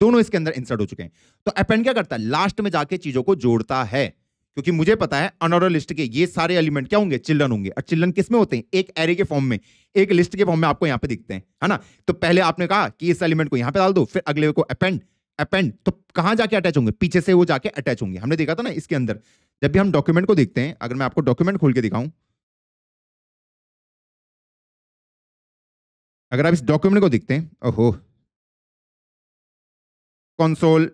दोनों इसके अंदर इंसर्ट हो चुके हैं। तो अपेंड क्या करता है, लास्ट में जाके चीजों को जोड़ता है, क्योंकि मुझे पता है अनऑर्डर लिस्ट के ये सारे एलिमेंट क्या होंगे, चिल्ड्रन होंगे। और चिल्ड्रन किस में होते हैं, एक एरे के फॉर्म में, एक लिस्ट के फॉर्म में आपको यहां पे दिखते हैं, है ना। तो पहले आपने कहा कि इस एलिमेंट को यहां पे डाल दो, फिर अगले को अपेंड, अपेंड तो कहां जाके अटैच होंगे, पीछे से वो जाके अटैच होंगे। हमने देखा था ना इसके अंदर, जब भी हम डॉक्यूमेंट को देखते हैं, अगर मैं आपको डॉक्यूमेंट खोल के दिखाऊं, अगर आप इस डॉक्यूमेंट को देखते हैं, ओहो, console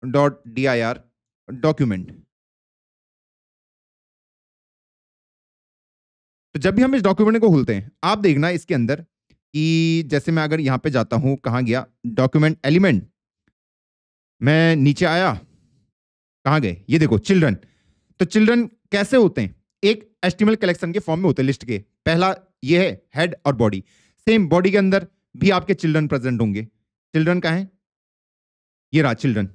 डॉट dir डॉक्यूमेंट, तो जब भी हम इस डॉक्यूमेंट को खोलते हैं, आप देखना इसके अंदर कि जैसे मैं अगर यहां पे जाता हूं, कहां गया डॉक्यूमेंट एलिमेंट, मैं नीचे आया, कहां गए, ये देखो चिल्ड्रन। तो चिल्ड्रन कैसे होते हैं, एक एचटीएमएल कलेक्शन के फॉर्म में होते हैं लिस्ट के। पहला ये है हेड और बॉडी, सेम बॉडी के अंदर भी आपके चिल्ड्रन प्रेजेंट होंगे। चिल्ड्रन कहां है, ये रहा चिल्ड्रन,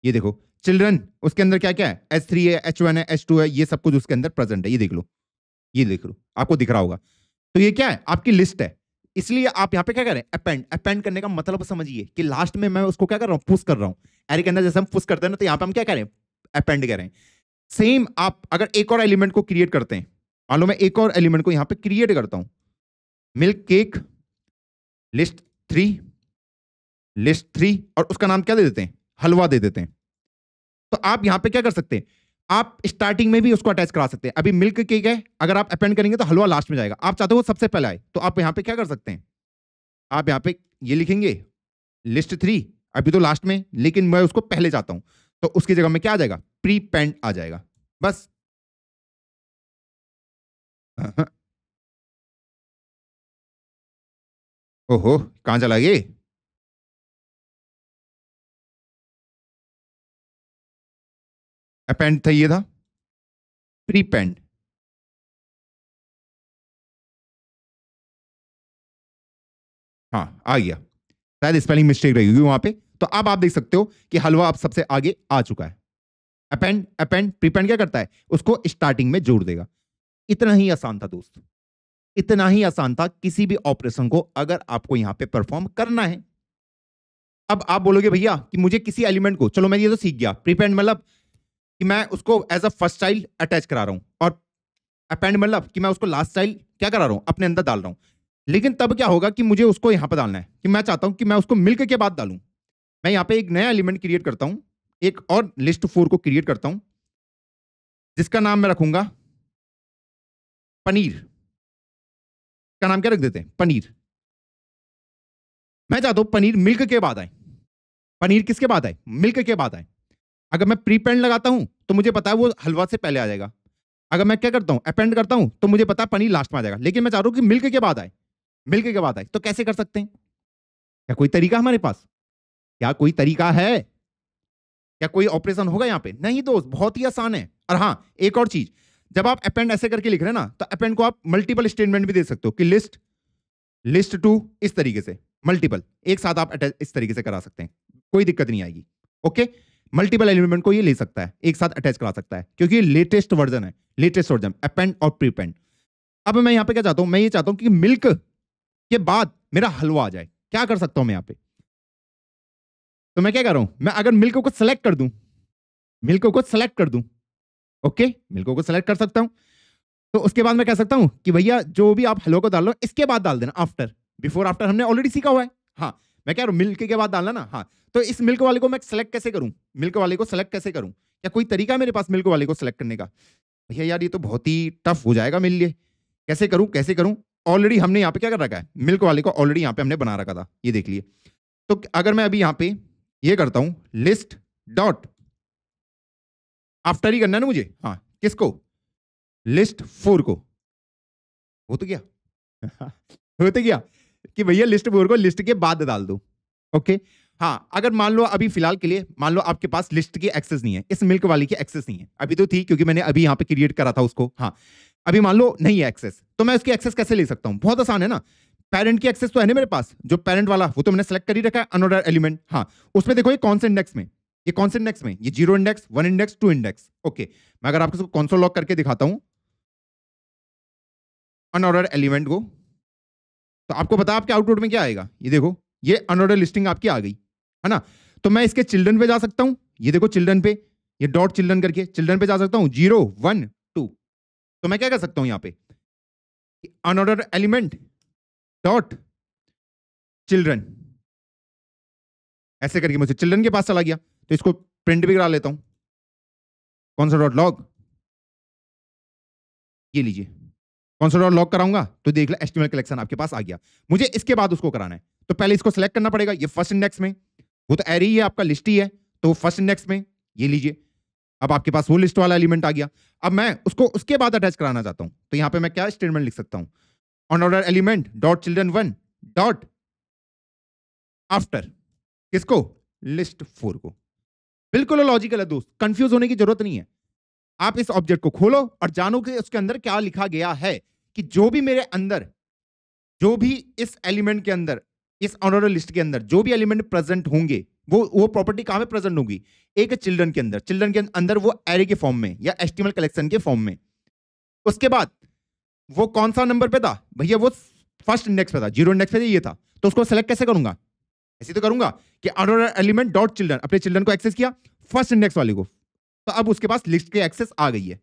ये देखो चिल्ड्रन, उसके अंदर क्या क्या है, H3 है, H1 है, H2 है, ये सब कुछ उसके अंदर प्रेजेंट है, ये देख लो, ये देख लो, आपको दिख रहा होगा। तो ये क्या है, आपकी लिस्ट है। इसलिए आप यहां पे क्या करें, अपेंड, अपेंड करने का मतलब समझिए कि लास्ट में मैं उसको क्या कर रहा हूं, पुश कर रहा हूं। एरे के अंदर जैसे हम पुश करते हैं ना, तो यहां पे हम क्या करें, अपेंड करें। सेम आप अगर एक और एलिमेंट को क्रिएट करते हैं, मान लो मैं एक और एलिमेंट को यहां पे क्रिएट करता हूं, मिल्क केक लिस्ट 3, लिस्ट 3, और उसका नाम क्या दे देते हैं, हलवा दे देते हैं। तो आप यहां पे क्या कर सकते हैं, आप स्टार्टिंग में भी उसको अटैच करा सकते हैं। अभी मिल्क केक है, अगर आप अपेंड करेंगे तो हलवा लास्ट में जाएगा, आप चाहते हो वो सबसे पहले आए, तो आप यहां पे क्या कर सकते हैं, आप यहां पे ये लिखेंगे लिस्ट 3, अभी तो लास्ट में, लेकिन मैं उसको पहले चाहता हूं, तो उसकी जगह में क्या आ जाएगा, प्री पेंड आ जाएगा, बस। ओहो, कहां चला गए, अपेंड था, ये था प्री पेंड, हाँ आ गया, शायद स्पेलिंग मिस्टेक रही होगी वहां पे। तो अब आप देख सकते हो कि हलवा अब सबसे आगे आ चुका है। अपेंड, अपेंड, प्रीपेंड क्या करता है, उसको स्टार्टिंग में जोड़ देगा। इतना ही आसान था दोस्त, इतना ही आसान था किसी भी ऑपरेशन को अगर आपको यहां पे परफॉर्म करना है। अब आप बोलोगे भैया कि मुझे किसी एलिमेंट को, चलो मैं ये तो सीख गया, प्रीपेंड मतलब कि मैं उसको as a first child attach करा रहा हूं, और अपेंड मतलब कि मैं उसको लास्ट चाइल्ड क्या करा रहा हूं, अपने अंदर डाल रहा हूं। लेकिन तब क्या होगा कि मुझे उसको यहां पर डालना है, कि मैं चाहता हूं कि मैं उसको मिल्क के बाद डालूं। मैं यहां पे एक नया एलिमेंट क्रिएट करता हूं, एक और लिस्ट 4 को क्रिएट करता हूं, जिसका नाम मैं रखूंगा पनीर। का नाम क्या रख देते हैं, पनीर। मैं चाहता हूं पनीर मिल्क के बाद आए। पनीर किसके बाद आए, मिल्क के बाद आए। अगर मैं प्रीपेंड लगाता हूं तो मुझे पता है वो हलवा से पहले आ जाएगा। अगर मैं क्या करता हूं, अपेंड करता हूं, तो मुझे पता है पनीर लास्ट में आ जाएगा। लेकिन मैं चाह रहा हूं कि मिल्क के बाद आए, मिल्क के बाद आए। तो कैसे कर सकते हैं, क्या कोई तरीका हमारे पास, क्या कोई तरीका है, क्या कोई ऑपरेशन होगा यहां पे? नहीं दोस्त, बहुत ही आसान है। और हाँ, एक और चीज, जब आप अपेंड ऐसे करके लिख रहे हैं ना, तो अपेंड को आप मल्टीपल स्टेटमेंट भी दे सकते हो, कि लिस्ट, लिस्ट टू, इस तरीके से मल्टीपल एक साथ आप इस तरीके से करा सकते हैं, कोई दिक्कत नहीं आएगी। ओके, मल्टीपल एलिमेंट को ये ले सकता है, एक साथ अटैच करा सकता है, क्योंकि ये लेटेस्ट वर्जन है, लेटेस्ट वर्जन अपेंड और प्रीपेंड। अब मैं यहां पे क्या चाहता हूं, मैं ये चाहता हूं कि मिल्क के बाद मेरा हलवा आ जाए। क्या कर सकता हूं मैं यहां पे, तो मैं क्या कर रहा हूं, मैं अगर मिल्क को सेलेक्ट कर दूं, मिल्क को सेलेक्ट कर दूं, ओके, मिल्क को सेलेक्ट कर सकता हूं, तो उसके बाद मैं कह सकता हूं कि भैया जो भी आप हलवा को डाल लो, इसके बाद डाल देना, आफ्टर, बिफोर आफ्टर हमने ऑलरेडी सीखा हुआ है। हाँ, मैं कह रहा हूं मिल्क के बाद डालना ना। हाँ, तो इस मिल्क वाले को मैं सेलेक्ट कैसे करूं, मिल्क वाले को सेलेक्ट कैसे करूं, क्या कोई तरीका है मेरे पास मिल्क वाले को सेलेक्ट करने का? भैया यार ये तो बहुत ही टफ हो जाएगा मेरे लिए, कैसे करूं कैसे करूं? ऑलरेडी हमने यहाँ पे क्या कर रखा है, मिल्क वाले को ऑलरेडी यहाँ पे हमने बना रखा था, ये देख लिए। तो अगर मैं अभी यहाँ पे ये करता हूं, लिस्ट डॉट आफ्टर ही करना है ना मुझे, हाँ, किसको, लिस्ट 4 को, हो तो गया हो तो गया कि भैया लिस्ट 4 को लिस्ट के बाद डाल दो। ओके, हाँ, अगर मान लो अभी फिलहाल के लिए मान लो आपके पास लिस्ट की एक्सेस नहीं है, इस मिल्क वाली की एक्सेस नहीं है, अभी तो थी क्योंकि मैंने अभी यहाँ पे क्रिएट करा था उसको। हाँ, अभी मान लो नहीं है एक्सेस, तो मैं उसकी एक्सेस कैसे ले सकता हूँ? बहुत आसान है ना, पेरेंट की एक्सेस तो है ना मेरे पास, जो पेरेंट वाला वो तो मैंने सेलेक्ट कर ही रखा है, अनऑर्डर एलिमेंट। हाँ, उसमें देखो ये कौन से इंडेक्स में, ये कौन से इंडेक्स में, ये 0 इंडेक्स, 1 इंडेक्स, 2 इंडेक्स। ओके, मैं अगर आपको कंसोल लॉग करके दिखाता हूं अनऑर्डर एलिमेंट को, तो आपको पता है आपके आउटपुट में क्या आएगा, ये देखो, ये अनऑर्डर लिस्टिंग आपकी आ गई है ना। तो मैं इसके चिल्ड्रन पे जा सकता हूं, ये देखो चिल्ड्रन पे, ये डॉट चिल्ड्रन करके चिल्ड्रन पे जा सकता हूं, 0 1 2। तो मैं क्या कर सकता हूं यहां पे, अनऑर्डर एलिमेंट डॉट चिल्ड्रन, ऐसे करके मुझे चिल्ड्रन के पास चला गया। तो इसको प्रिंट भी करा लेता हूं, कौन सा डॉट लॉग, ये लीजिए, कौन सा डॉट लॉग कराऊंगा तो देख लो एचटीएमएल कलेक्शन आपके पास आ गया। मुझे इसके बाद उसको कराना है, तो पहले इसको सेलेक्ट करना पड़ेगा, ये फर्स्ट इंडेक्स में, वो तो एरे ही है आपका, लिस्ट ही है, तो फर्स्ट इंडेक्स में, ये लीजिए, अब आपके पास वो लिस्ट वाला एलिमेंट आ गया। अब मैं उसको उसके बाद अटैच कराना चाहता हूं, तो यहां पे मैं क्या स्टेटमेंट लिख सकता हूं, unordered element dot children 1 dot after, किसको, लिस्ट 4 को। बिल्कुल लॉजिकल है दोस्त, कंफ्यूज होने की जरूरत नहीं है। आप इस ऑब्जेक्ट को खोलो और जानो कि उसके अंदर क्या लिखा गया है, कि जो भी मेरे अंदर, जो भी इस एलिमेंट के अंदर, इस ऑनर लिस्ट के अंदर जो भी एलिमेंट प्रेजेंट होंगे, वो प्रॉपर्टी कहां पे प्रेजेंट होगी, एक चिल्ड्रन के अंदर, चिल्ड्रन के अंदर वो एरे के फॉर्म में या एचटीएमएल कलेक्शन के फॉर्म में। उसके बाद वो कौन सा नंबर पे था भैया, वो फर्स्ट इंडेक्स पे था, 0 इंडेक्स पे ये था, तो उसको सेलेक्ट कैसे करूंगा, ऐसे तो करूंगा कि ऑनर एलिमेंट डॉट चिल्ड्रन, अपने चिल्ड्रन को एक्सेस किया, फर्स्ट इंडेक्स वाले को, तो अब उसके पास लिस्ट के एक्सेस आ गई है।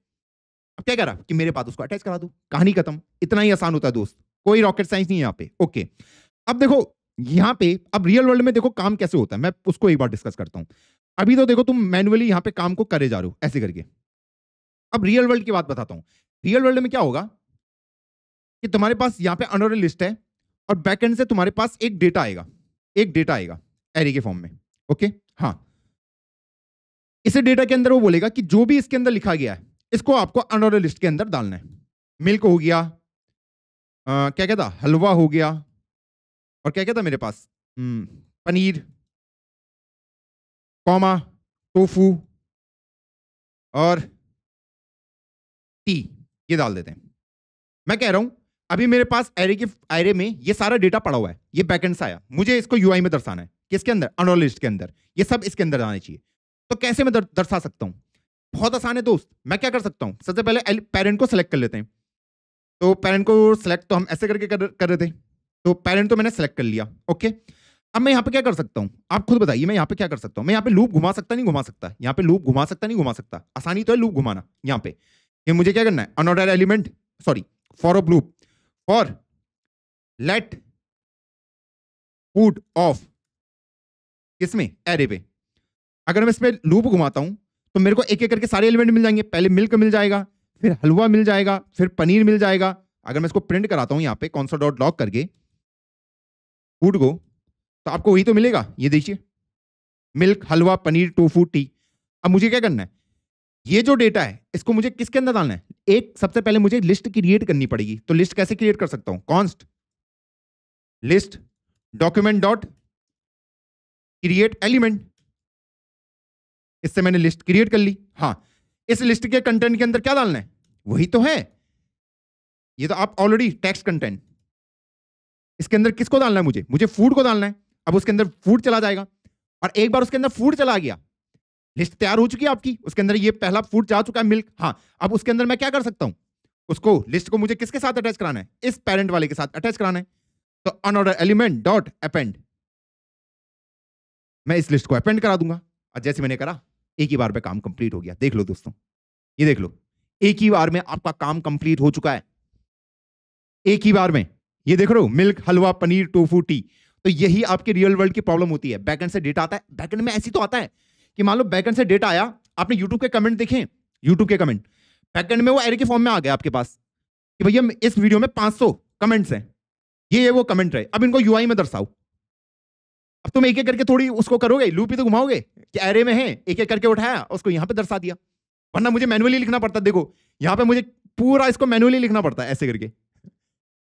अब क्या करा कि मेरे पास उसको अटैच करा दूं, कहानी खत्म। इतना ही आसान होता है दोस्त, कोई रॉकेट साइंस नहीं है यहाँ पे। ओके, अब देखो यहाँ पे, अब रियल वर्ल्ड में देखो काम कैसे होता है, मैं उसको एक बार डिस्कस करता हूं। अभी तो देखो तुम मैन्युअली यहाँ पे काम को करे जा रहे हो ऐसे करके। अब रियल वर्ल्ड की बात बताता हूं, रियल वर्ल्ड में क्या होगा कि तुम्हारे पास यहाँ पे अनऑर्डर लिस्ट है, और बैकएंड से तुम्हारे पास एक डेटा आएगा, एक डेटा आएगा एरे के फॉर्म में। ओके, हाँ, इस डेटा के अंदर वो बोलेगा कि जो भी इसके अंदर लिखा गया है इसको आपको अनऑर्डर लिस्ट के अंदर डालना है। मिल्क हो गया, क्या कहता, हलवा हो गया, और क्या कहता मेरे पास, पनीर, कॉमा, टोफू और टी, ये डाल देते हैं। मैं कह रहा हूं अभी मेरे पास एरे में ये सारा डेटा पड़ा हुआ है, ये बैकएंड से आया, मुझे इसको यूआई में दर्शाना है, किसके अंदर, अनऑर्डर लिस्ट के अंदर, ये सब इसके अंदर आने चाहिए। तो कैसे मैं दर्शा सकता हूं, बहुत आसान है दोस्त। मैं क्या कर सकता हूं, सबसे पहले पेरेंट को सेलेक्ट कर लेते हैं। तो पेरेंट को सेलेक्ट तो हम ऐसे करके कर रहे थे, तो पेरेंट तो मैंने सेलेक्ट कर लिया। ओके, अब मैं यहां पे क्या कर सकता हूं, आप खुद बताइए, मैं यहां पे क्या कर सकता हूं? मैं यहां पे लूप घुमा सकता नहीं घुमा सकता? यहां पे लूप घुमा सकता नहीं घुमा सकता? आसानी तो है लूप घुमाना यहां पे। ये मुझे क्या करना है, unordered element, sorry, for of loop for late put off किसमें, एरे पे। अगर मैं इसमें लूप घुमाता हूं तो मेरे को एक एक करके सारे एलिमेंट मिल जाएंगे। पहले मिल्क मिल जाएगा, फिर हलवा मिल जाएगा, फिर पनीर मिल जाएगा। अगर मैं इसको प्रिंट कराता हूं यहां पे console डॉट लॉग करके फूड को, तो आपको वही तो मिलेगा। ये देखिए, मिल्क, हलवा, पनीर, टोफू, टी। अब मुझे क्या करना है, ये जो डेटा है इसको मुझे किसके अंदर डालना है? एक सबसे पहले मुझे लिस्ट क्रिएट करनी पड़ेगी। तो लिस्ट कैसे क्रिएट कर सकता हूं? Const list document dot create element. इससे मैंने लिस्ट क्रिएट कर ली। हाँ, इस लिस्ट के कंटेंट के अंदर क्या डालना है? वही तो है, ये तो आप ऑलरेडी टेक्स्ट कंटेंट। इसके अंदर किसको डालना है? मुझे फूड को डालना है। अब उसके अंदर फूड चला जाएगा, और एक बार उसके अंदर फूड चला गया, लिस्ट तैयार हो चुकी है आपकी। उसके अंदर ये पहला फूड जा चुका है, मिल्क। हाँ, अब उसके अंदर मैं क्या कर सकता हूं, उसको लिस्ट को मुझे किसके साथ अटैच कराना है? इस पेरेंट वाले के साथ अटैच कराना है। तो अनऑर्डर एलिमेंट डॉट अपेंड, मैं इस लिस्ट को अपेंड करा दूंगा। और जैसे मैंने करा, एक ही बार में काम कंप्लीट हो गया। देख लो दोस्तों, ये देख लो, एक ही बार में आपका काम कंप्लीट हो चुका है। एक ही बार में, ये देख रहे हो, मिल्क, हलवा, पनीर, टोफू, टी। तो यही आपके रियल वर्ल्ड की प्रॉब्लम होती है। बैकएंड से डेटा आता है, बैकएंड में ऐसी तो आता है कि मान लो बैकएंड से डेटा आया, आपने यूट्यूब के कमेंट देखे, यूट्यूब के कमेंट बैकएंड में वो एरे के फॉर्म में आ गया आपके पास कि भैया इस वीडियो में 500 कमेंट्स हैं, ये वो कमेंट रहे, अब इनको यूआई में दर्शाओ। अब तुम एक एक करके थोड़ी उसको करोगे, लूप ही तो घुमाओगे कि एरे में है, एक एक करके उठाया, उसको यहां पे दर्शा दिया। वरना मुझे मैनुअली लिखना पड़ता। देखो यहां पे मुझे पूरा इसको मैनुअली लिखना पड़ता है ऐसे करके।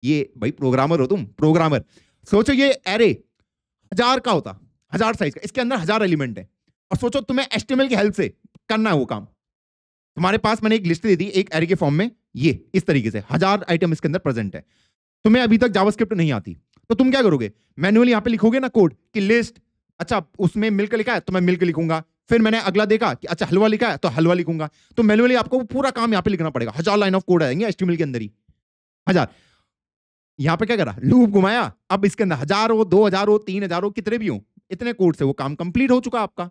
ये भाई प्रोग्रामर हो तुम, प्रोग्रामर। सोचो ये एरे 1000 का होता, 1000 साइज का, इसके अंदर 1000 एलिमेंट है, और सोचो तुम्हें एचटीएमएल की हेल्प से करना है वो काम। तुम्हारे पास मैंने एक लिस्ट दे दी एक एरे के फॉर्म में, ये इस तरीके से 1000 आइटम इसके अंदर प्रेजेंट है। तुम्हें अभी तक जावास्क्रिप्ट नहीं आती, तो तुम क्या करोगे? मैनुअली यहां पे लिखोगे ना कोड कि लिस्ट, अच्छा उसमें मिल्क लिखा है तो मैं मिल्क लिखूंगा, फिर मैंने अगला देखा कि अच्छा हलवा लिखा है तो हलवा लिखूंगा। तो मैनुअली आपको पूरा काम यहां पे लिखना पड़ेगा। 1000 लाइन ऑफ कोड आएंगे एचटीएमएल के अंदर ही, 1000। यहां पे क्या करा, लूप घुमाया, अब इसके अंदर 1000 हो, 2000 हो, 3000 हो, कितने भी हो, इतने कोड से वो काम कंप्लीट हो चुका आपका।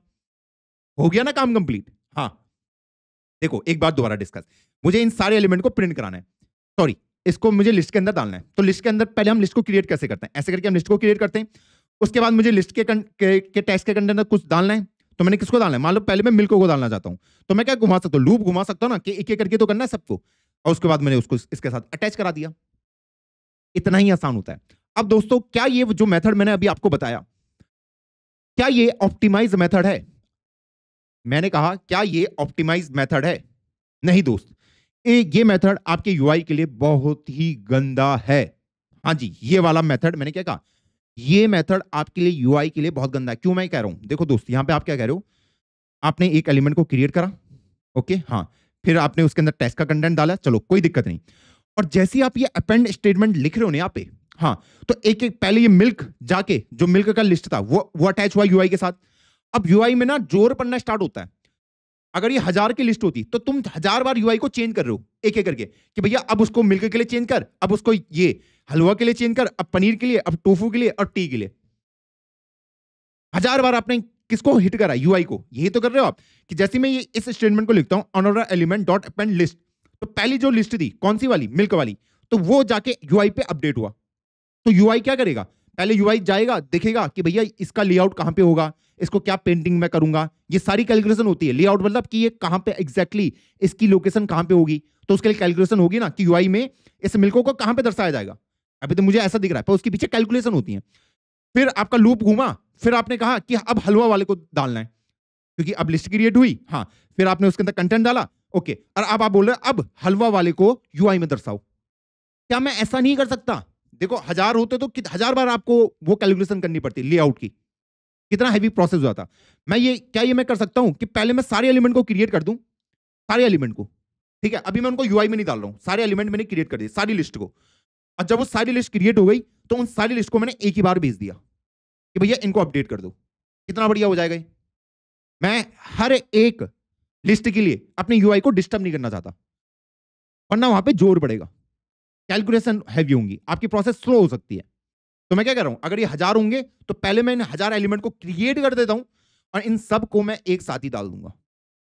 हो गया ना काम कंप्लीट। हाँ, देखो एक बात दोबारा डिस्कस, मुझे इन सारे एलिमेंट को प्रिंट कराना है, सॉरी इसको मुझे लिस्ट के अंदर डालना है। तो लिस्ट के अंदर पहले हम लिस्ट को क्रिएट कैसे करते हैं? ऐसे करके हम लिस्ट को क्रिएट करते हैं। उसके बाद मुझे लिस्ट के टेक्स्ट के कंटेंट कुछ डालना है। तो मैंने किसको डालना है? मान लो पहले मैं मिल्क को डालना चाहता हूं, तो मैं क्या घुमा सकता हूं? लूप घुमा सकता हूं ना, कि एक एक करके तो करना है सबको, और उसके बाद मैंने उसको इसके साथ अटैच करा दिया। इतना ही आसान होता है। अब दोस्तों, क्या ये जो मेथड मैंने अभी आपको बताया, क्या ये ऑप्टिमाइज मेथड है? मैंने कहा क्या ये ऑप्टिमाइज मेथड है? नहीं दोस्त, ये मेथड आपके यूआई के लिए बहुत ही गंदा है। हाँ जी, ये वाला मेथड, मैंने क्या कहा, ये मेथड आपके लिए यूआई के लिए बहुत गंदा है। क्यों मैं कह रहा हूं? देखो दोस्त, यहां पे आप क्या कह रहे हो, आपने एक एलिमेंट को क्रिएट करा, ओके, हाँ, फिर आपने उसके अंदर टेक्स्ट का कंटेंट डाला, चलो कोई दिक्कत नहीं। और जैसे आप ये अपेंड स्टेटमेंट लिख रहे हो ना यहाँ पे, हाँ, तो एक एक पहले ये मिल्क जाके, जो मिल्क का लिस्ट था वो अटैच हुआ यूआई के साथ। अब यूआई में ना जोर पड़ना स्टार्ट होता है। अगर ये 1000 की लिस्ट होती तो तुम 1000 बार यूआई को चेंज कर रहे हो एक एक करके, कि भैया अब उसको मिल्क के लिए चेंज कर, अब उसको ये हलवा के लिए चेंज कर, अब पनीर के लिए, अब टोफू के लिए, और टी के लिए। 1000 बार आपने किसको हिट करा? यूआई को। यही तो कर रहे हो आप, कि जैसे मैं ये इस स्टेटमेंट को लिखता हूं, unordered element dot append list, तो पहली जो लिस्ट थी कौन सी वाली? मिल्क वाली, तो वो जाके यूआई पे अपडेट हुआ। तो यूआई क्या करेगा? पहले यूआई जाएगा, देखेगा कि भैया इसका लेआउट कहां पे होगा, इसको क्या पेंटिंग में करूंगा, ये सारी कैलकुलेशन होती है। लेआउट मतलब कि ये कहां पे एग्जैक्टली इसकी लोकेशन कहां पे होगी, तो उसके लिए कैलकुलेशन होगी ना, कि यूआई में इस मिल्कों को कहां पे दर्शाया जाएगा। अभी तो मुझे ऐसा दिख रहा है, पर उसके पीछे कैलकुलेशन होती है। फिर आपका लूप घूमा, फिर आपने कहा कि अब हलवा वाले को डालना है, क्योंकि अब लिस्ट क्रिएट हुई, हाँ, फिर आपने उसके अंदर कंटेंट डाला, ओके, और अब आप बोल रहे हैं अब हलवा वाले को यूआई में दर्शाओ। क्या मैं ऐसा नहीं कर सकता? देखो 1000 होते तो 1000 बार आपको वो कैलकुलेशन करनी पड़ती लेआउट की, कितना हैवी प्रोसेस हो जाता। मैं ये क्या ये मैं कर सकता हूं कि पहले मैं सारे एलिमेंट को क्रिएट कर दूं, सारे एलिमेंट को, ठीक है, अभी मैं उनको यूआई में नहीं डाल रहा हूं, सारे एलिमेंट मैंने क्रिएट कर दिए, सारी लिस्ट को। और जब वो सारी लिस्ट क्रिएट हो गई, तो उन सारी लिस्ट को मैंने एक ही बार भेज दिया कि भैया इनको अपडेट कर दो। कितना बढ़िया हो जाएगा। मैं हर एक लिस्ट के लिए अपने यूआई को डिस्टर्ब नहीं करना चाहता, वरना वहां पे जोर पड़ेगा, कैलकुलेशन हैवी होंगी, आपकी प्रोसेस स्लो हो सकती है। तो मैं क्या कर रहा हूं, अगर ये 1000 होंगे तो पहले मैं इन 1000 एलिमेंट को क्रिएट कर देता हूं और इन सब को मैं एक साथ ही डाल दूंगा।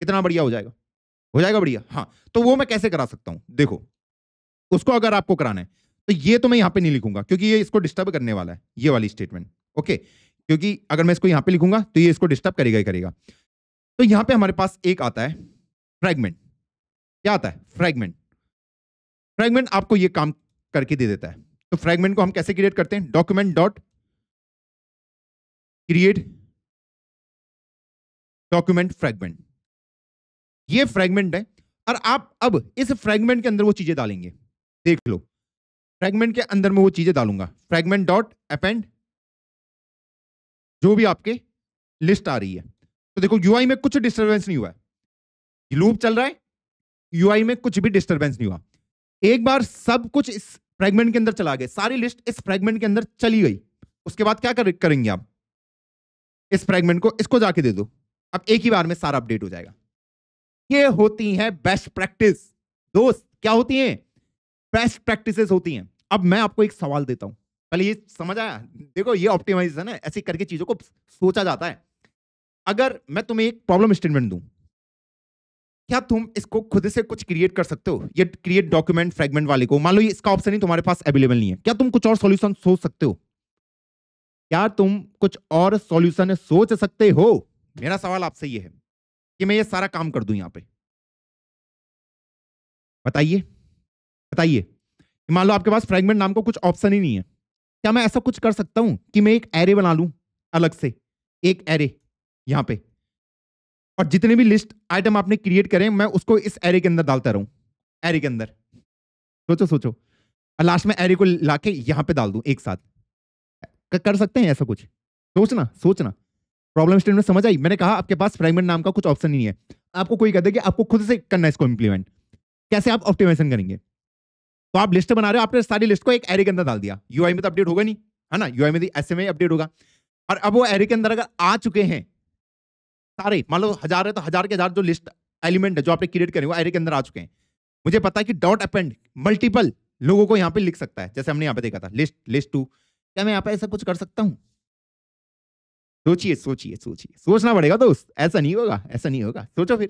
कितना बढ़िया हो जाएगा, हो जाएगा बढ़िया। हाँ, तो वो मैं कैसे करा सकता हूं, देखो उसको अगर आपको कराना है तो ये तो मैं यहां पे नहीं लिखूंगा क्योंकि ये इसको डिस्टर्ब करने वाला है, ये वाली स्टेटमेंट। ओके, क्योंकि अगर मैं इसको यहां पे लिखूंगा तो ये इसको डिस्टर्ब करेगा ही करेगा। तो यहां पे हमारे पास एक आता है फ्रैगमेंट। क्या आता है, फ्रैगमेंट। फ्रैगमेंट आपको ये काम करके दे देता है। तो फ्रैगमेंट को हम कैसे क्रिएट करते हैं, document dot create document fragment. ये फ्रैगमेंट है और आप अब इस फ्रैगमेंट के अंदर वो चीजें डालेंगे। देख लो, फ्रैगमेंट के अंदर में वो चीजें डालूंगा, फ्रैगमेंट डॉट अपेंड जो भी आपके लिस्ट आ रही है। तो देखो यूआई में कुछ डिस्टर्बेंस नहीं हुआ है, लूप चल रहा है, यूआई में कुछ भी डिस्टर्बेंस नहीं हुआ। एक बार सब कुछ इस फ्रैगमेंट के अंदर चला गया, सारी लिस्ट इस फ्रैगमेंट के अंदर चली गई, उसके बाद क्या करेंगे आप, इस फ्रैगमेंट को इसको जाके दे दो, अब एक ही बार में सारा अपडेट हो जाएगा। ये होती है बेस्ट प्रैक्टिस दोस्त। क्या होती हैं, बेस्ट प्रैक्टिसेस होती हैं। अब मैं आपको एक सवाल देता हूं, पहले ये समझ आया, देखो ये ऑप्टिमाइजेशन है, ऐसे करके चीजों को सोचा जाता है। अगर मैं तुम्हें एक प्रॉब्लम स्टेटमेंट दूं, क्या तुम इसको खुद से कुछ क्रिएट कर सकते हो, ये क्रिएट डॉक्यूमेंट फ्रैगमेंट वाले को, मान लो ये इसका ऑप्शन ही तुम्हारे पास अवेलेबल नहीं है, क्या तुम कुछ और सॉल्यूशन सोच सकते हो, क्या तुम कुछ और सॉल्यूशन सोच सकते हो? मेरा सवाल आपसे ये है कि मैं ये सारा काम कर दूं यहां पे, बताइए बताइए। मान लो आपके पास फ्रैगमेंट नाम का कुछ ऑप्शन ही नहीं है, क्या मैं ऐसा कुछ कर सकता हूं कि मैं एक एरे बना लूं, अलग से एक एरे यहां पे, और जितने भी लिस्ट आइटम आपने क्रिएट करें मैं उसको इस एरे के अंदर डालता रहूं, एरे के अंदर। सोचो सोचो, और लास्ट में एरे को लाके यहां पे डाल दूं एक साथ। कर सकते हैं ऐसा कुछ? सोचना सोचना। प्रॉब्लम स्टेटमेंट समझ आई? मैंने कहा आपके पास फ्रैगमेंट नाम का कुछ ऑप्शन ही नहीं है, आपको कोई कहता है कि आपको खुद से करना है इसको इंप्लीमेंट, कैसे आप ऑप्टिमाइजेशन करेंगे? तो आप लिस्ट बना रहे हो, आपने सारी लिस्ट को एक एरे के अंदर डाल दिया, यूआई में तो अपडेट होगा नहीं, है ना, यूआई में ऐसे में अपडेट होगा। और अब वो एरे के अंदर अगर आ चुके हैं सारे, मान लो 1000 है तो 1000 के 1000 जो लिस्ट एलिमेंट है जो आपने क्रिएट करे वो एरे के अंदर आ चुके हैं, मुझे पता है कि डॉट अपेंड मल्टीपल लोगों को यहां पे लिख सकता है, जैसे हमने यहां पे देखा था लिस्ट लिस्ट 2। क्या मैं यहां पे ऐसा कुछ कर सकता हूं? सोचिए सोचिए सोचिए, सोचना पड़ेगा दोस्त, ऐसा नहीं होगा, ऐसा नहीं होगा, सोचो फिर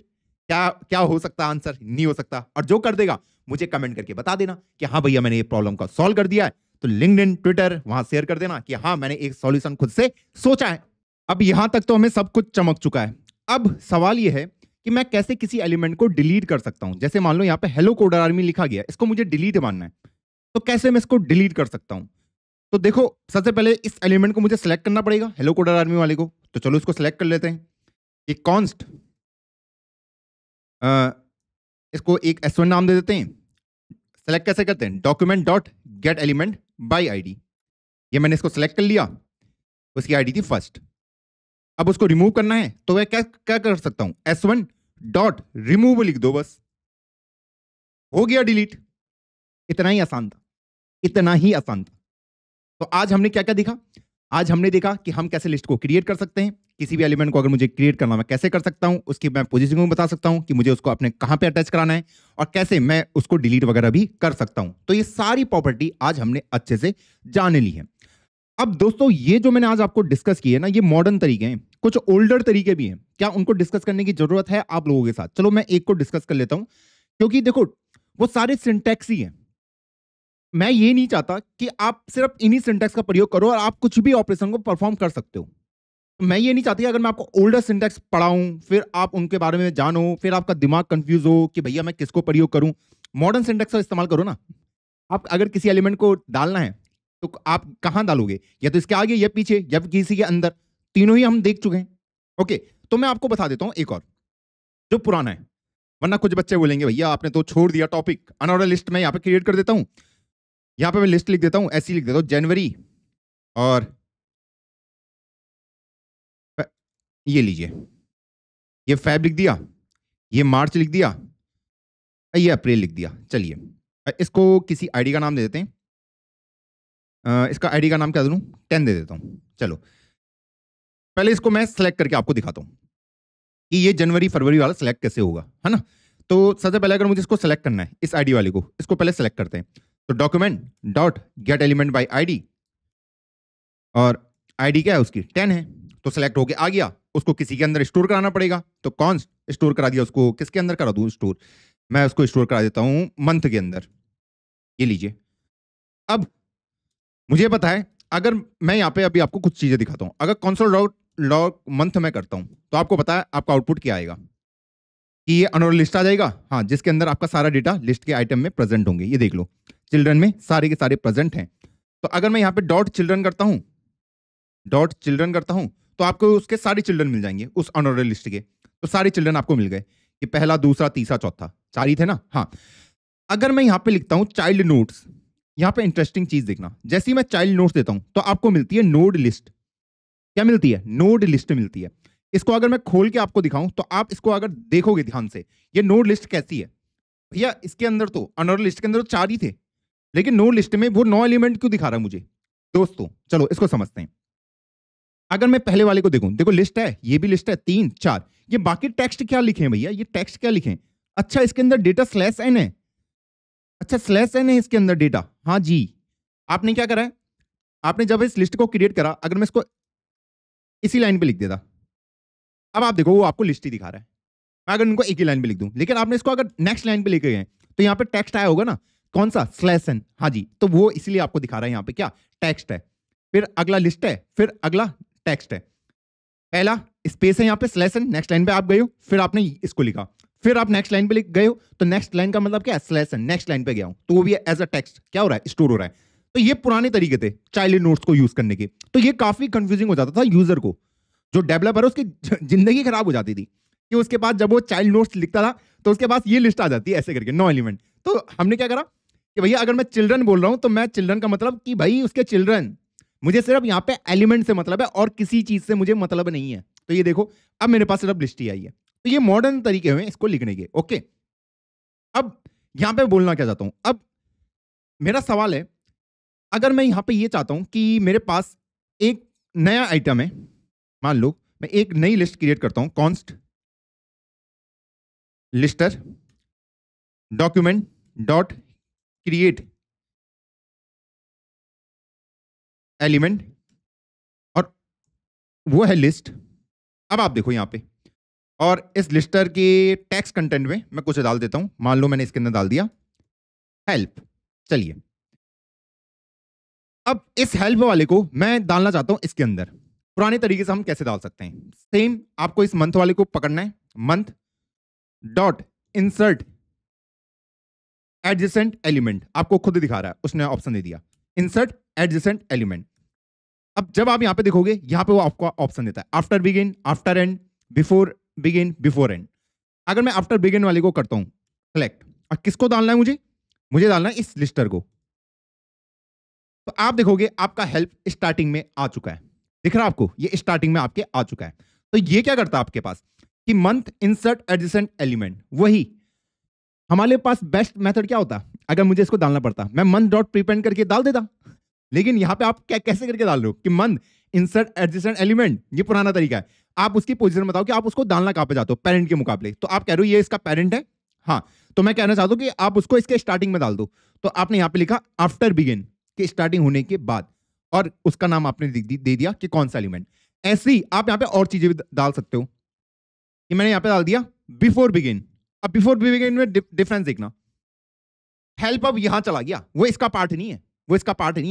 क्या क्या हो सकता है आंसर, नहीं हो सकता। और जो कर देगा मुझे कमेंट करके बता देना कि हाँ भैया मैंने ये प्रॉब्लम का सॉल्व कर दिया है, तो लिंक्डइन ट्विटर वहां शेयर कर देना कि हाँ मैंने एक सॉल्यूशन खुद से सोचा है। अब यहां तक तो हमें सब कुछ चमक चुका है, अब सवाल यह है कि मैं कैसे किसी एलिमेंट को डिलीट कर सकता हूं। जैसे मान लो यहाँ पे हेलो कोडर आर्मी लिखा गया, इसको मुझे डिलीट मानना है, तो कैसे मैं इसको डिलीट कर सकता हूं? तो देखो सबसे पहले इस एलिमेंट को मुझे सेलेक्ट करना पड़ेगा, हेलो कोडर आर्मी वाले को। तो चलो इसको सेलेक्ट कर लेते हैं, ये कॉन्स्ट, इसको एक S1 नाम दे देते हैं। सेलेक्ट कैसे करते हैं, document dot gate element by ID. ये मैंने इसको सेलेक्ट कर लिया, उसकी आईडी थी फर्स्ट। अब उसको रिमूव करना है तो मैं क्या क्या कर सकता हूं, S1 डॉट रिमूव लिख दो, बस हो गया डिलीट। इतना ही आसान था, इतना ही आसान था। तो आज हमने क्या क्या देखा, आज हमने देखा कि हम कैसे लिस्ट को क्रिएट कर सकते हैं, किसी भी एलिमेंट को अगर मुझे क्रिएट करना मैं कैसे कर सकता हूं, उसकी मैं पोजीशन बता सकता हूं कि मुझे उसको अपने कहां पे अटैच कराना है, और कैसे मैं उसको डिलीट वगैरह भी कर सकता हूं। तो ये सारी प्रॉपर्टी आज हमने अच्छे से जान ली है। अब दोस्तों ये जो मैंने आज आपको डिस्कस किए ना, ये मॉडर्न तरीके हैं, कुछ ओल्डर तरीके भी हैं, क्या उनको डिस्कस करने की जरूरत है आप लोगों के साथ? चलो मैं एक को डिस्कस कर लेता हूं, क्योंकि देखो वो सारे सिंटैक्स ही हैं। मैं ये नहीं चाहता कि आप सिर्फ इन्हीं सिंटैक्स का प्रयोग करो और आप कुछ भी ऑपरेशन को परफॉर्म कर सकते हो। मैं ये नहीं चाहती अगर मैं आपको ओल्डर सिंटैक्स पढ़ाऊं फिर आप उनके बारे में जानो, फिर आपका दिमाग कंफ्यूज हो कि भैया मैं किसको प्रयोग करूं। मॉडर्न सिंटैक्स का इस्तेमाल करो ना। आप अगर किसी एलिमेंट को डालना है तो आप कहां डालोगे, या तो इसके आगे या पीछे या किसी के अंदर, तीनों ही हम देख चुके हैं। ओके, तो मैं आपको बता देता हूं एक और जो पुराना है, वरना कुछ बच्चे बोलेंगे भैया आपने तो छोड़ दिया टॉपिक। अनऑर्डर लिस्ट में यहाँ पे क्रिएट कर देता हूं, यहाँ पे मैं लिस्ट लिख देता हूं, ऐसी लिख देता हूं जनवरी, और ये लीजिए, ये फेब लिख दिया, ये मार्च लिख दिया, ये अप्रैल लिख दिया। चलिए इसको किसी आईडी का नाम दे देते हैं, इसका आईडी का नाम क्या दूं, 10 दे देता हूं। चलो पहले इसको मैं सेलेक्ट करके आपको दिखाता हूं कि ये जनवरी फरवरी वाला सेलेक्ट कैसे होगा, है ना। तो सबसे पहले अगर मुझे इसको सेलेक्ट करना है, इस आईडी वाले को, इसको पहले सेलेक्ट करते हैं। तो document dot gate element by ID, और आईडी क्या है उसकी 10 है, तो सेलेक्ट होके आ गया। उसको किसी के अंदर स्टोर कराना पड़ेगा, तो कौन स्टोर करा दिया उसको, किसके अंदर करा दूं स्टोर, मैं उसको स्टोर करा देता हूं मंथ के अंदर। ये लीजिए। अब मुझे पता है, अगर मैं यहाँ पे अभी आपको कुछ चीजें दिखाता हूं, अगर कंसोल लॉग मंथ में करता हूं तो आपको पता है आपका आउटपुट क्या आएगा, कि ये अनऑर्डर लिस्ट आ जाएगा, हाँ, जिसके अंदर आपका सारा डेटा लिस्ट के आइटम में प्रेजेंट होंगे। ये देख लो, चिल्ड्रन में सारे के सारे प्रेजेंट हैं। तो अगर मैं यहाँ पे डॉट चिल्ड्रन करता हूं तो आपको उसके सारे चिल्ड्रन मिल जाएंगे उस अनऑर्डर लिस्ट के। तो सारे चिल्ड्रन आपको मिल गए, कि पहला, दूसरा, तीसरा, चौथा, 4 ही थे ना। हाँ, अगर मैं यहाँ पे लिखता हूं चाइल्ड नोट्स, यहाँ पे इंटरेस्टिंग चीज देखना, जैसे ही मैं चाइल्ड नोट्स देता हूं तो आपको मिलती है नोड लिस्ट। क्या मिलती है? नोड लिस्ट मिलती है। इसको अगर मैं खोल के आपको दिखाऊं तो आप इसको अगर देखोगे ध्यान से, ये नोड लिस्ट कैसी है भैया, इसके अंदर तो अनऑर्डर लिस्ट के अंदर तो 4 ही थे, लेकिन नोड लिस्ट में वो 9 एलिमेंट क्यों दिखा रहा है मुझे? दोस्तों चलो इसको समझते हैं। अगर मैं पहले वाले को देखो लिस्ट है, ये भी लिस्ट है, 3 4, ये बाकी टेक्स्ट क्या लिखे हैं भैया, ये टेक्स्ट क्या लिखे हैं? अच्छा, इसके अंदर डेटा /n है। अच्छा, /n है इसके अंदर डेटा। हाँ जी, आपने क्या करा है, आपने जब इस लिस्ट को क्रिएट करा, अगर मैं इसको इसी लाइन पे लिख देता, अब आप देखो वो आपको लिस्ट ही दिखा रहा है। मैं अगर इनको एक ही लाइन पे लिख दूं, लेकिन आपने इसको अगर नेक्स्ट लाइन पे लेके गए तो यहाँ पे टेक्स्ट आया होगा ना, कौन सा? /n। हाँ जी, तो वो इसलिए आपको दिखा रहा है यहाँ पे क्या? टेक्स्ट है, फिर अगला लिस्ट है, फिर अगला टेक्स्ट है। पहला स्पेस है यहाँ पे /n, नेक्स्ट लाइन पे आप गए हो, फिर आपने इसको लिखा, फिर आप नेक्स्ट लाइन पे लिख गए हो, तो नेक्स्ट लाइन का मतलब क्या है? /n, नेक्स्ट लाइन पे गया हूं, तो वो भी एज अ टेक्स्ट क्या हो रहा है? स्टोर हो रहा है। तो ये पुराने तरीके थे चाइल्ड नोट्स को यूज करने के, तो ये काफी कंफ्यूजिंग हो जाता था यूजर को, जो डेवलपर है उसकी जिंदगी खराब हो जाती थी, कि उसके पास जब वो चाइल्ड नोट्स लिखता था तो उसके पास ये लिस्ट आ जाती है ऐसे करके 9 एलिमेंट। तो हमने क्या करा कि भैया अगर मैं चिल्ड्रन बोल रहा हूं तो मैं चिल्ड्रन का मतलब कि भाई उसके चिल्ड्रन, मुझे सिर्फ यहाँ पे एलिमेंट से मतलब है और किसी चीज से मुझे मतलब नहीं है। तो ये देखो, अब मेरे पास सिर्फ लिस्ट ही आई है। तो ये मॉडर्न तरीके हुए इसको लिखने के। ओके, अब यहां पे बोलना क्या चाहता हूं, अब मेरा सवाल है, अगर मैं यहां पे ये चाहता हूं कि मेरे पास एक नया आइटम है, मान लो मैं एक नई लिस्ट क्रिएट करता हूं, const lister document dot create element, और वो है लिस्ट। अब आप देखो यहां पे, और इस लिस्टर के टेक्स्ट कंटेंट में मैं कुछ डाल देता हूं, मान लो मैंने इसके अंदर डाल दिया हेल्प। चलिए, अब इस हेल्प वाले को मैं डालना चाहता हूं इसके अंदर। पुराने तरीके से हम कैसे डाल सकते हैं? सेम आपको इस मंथ वाले को पकड़ना है, month dot insert adjacent element, आपको खुद दिखा रहा है, उसने ऑप्शन दे दिया इंसर्ट एडजेसेंट एलिमेंट। अब जब आप यहां पे देखोगे, यहां पे वो आपको ऑप्शन देता है after begin, after and, before begin, before and. अगर मैं आफ्टर बिगिन वाले को करता हूं सेलेक्ट, और किसको डालना है मुझे डालना है इस लिस्टर को, तो आप देखोगे आपका हेल्प स्टार्टिंग में आ चुका है। दिख रहा है आपको? ये स्टार्टिंग में आपके आ चुका है। तो ये क्या करता है आपके पास कि मंथ इंसर्ट एडजेसेंट एलिमेंट, वही हमारे पास बेस्ट मेथड क्या होता, अगर मुझे इसको डालना पड़ता मैं मंथ डॉट प्रीपेंड करके डाल देता, लेकिन यहां पे आप क्या कैसे करके डाल रहे हो कि मंथ इंसर्ट एडजेसेंट एलिमेंट, ये पुराना तरीका है। आप उसकी पोजीशन बताओ कि आप उसको डालना कहां पे चाहते हो पेरेंट के मुकाबले, तो आप कह रहे हो ये इसका पेरेंट है, हाँ, तो मैं कहना चाहता हूं कि आप उसको इसके स्टार्टिंग में डाल दो। तो आपने यहां पे लिखा आफ्टर बिगिन, के स्टार्टिंग होने के बाद, और उसका नाम आपने दे दिया कि कौन सा एलिमेंट। ऐसे ही आप यहां पे और चीजें भी डाल सकते हो, कि मैंने यहां पे डाल दिया बिफोर बिगिन। अब बिफोर बिगिन में डिफरेंस देखना, हेल्प अब यहां चला गया, वो इसका पार्ट नहीं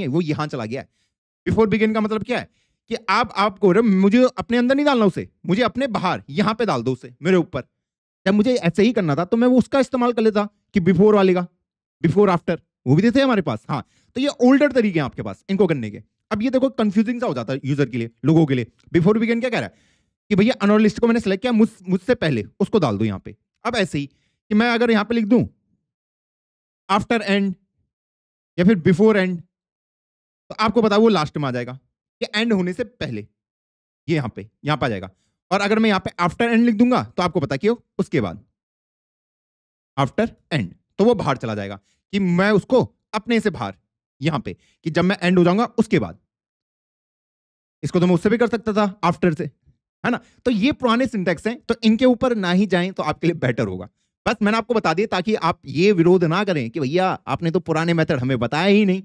है, वो यहां चला गया है। बिफोर बिगिन का मतलब क्या है कि आपको मुझे अपने अंदर नहीं डालना उसे, मुझे अपने बाहर यहां पे डाल दो उसे मेरे ऊपर। जब मुझे ऐसे ही करना था तो मैं वो उसका इस्तेमाल कर लेता कि बिफोर वाले का, बिफोर आफ्टर वो भी देते हैं हमारे पास। हाँ, तो ये ओल्डर तरीके हैं आपके पास इनको करने के। अब ये देखो कंफ्यूजिंग सा हो जाता है यूजर के लिए, लोगों के लिए। बिफोर बिगिन क्या कह रहा है कि भैया अनऑर्डर लिस्ट को मैंने सेलेक्ट किया, मुझसे पहले उसको डाल दो यहाँ पे। अब ऐसे ही कि मैं अगर यहाँ पे लिख दूं आफ्टर एंड या फिर बिफोर एंड, तो आपको पता है वो लास्ट में आ जाएगा, कि एंड होने से पहले ये यहाँ पे आ जाएगा। और अगर मैं यहाँ पे आफ्टर एंड लिख दूंगा तो आपको पता क्यों, उसके बाद आफ्टर एंड, तो वो बाहर चला जाएगा, कि मैं उसको अपने से बाहर यहां पे, कि जब मैं एंड हो जाऊंगा उसके बाद। इसको तो मैं उससे भी कर सकता था आफ्टर से, है ना। तो ये पुराने सिंटैक्स हैं, तो इनके ऊपर ना ही जाएं तो आपके लिए बेटर होगा। बस मैंने आपको बता दिया ताकि आप ये विरोध ना करें कि भैया आपने तो पुराने मेथड हमें बताया ही नहीं।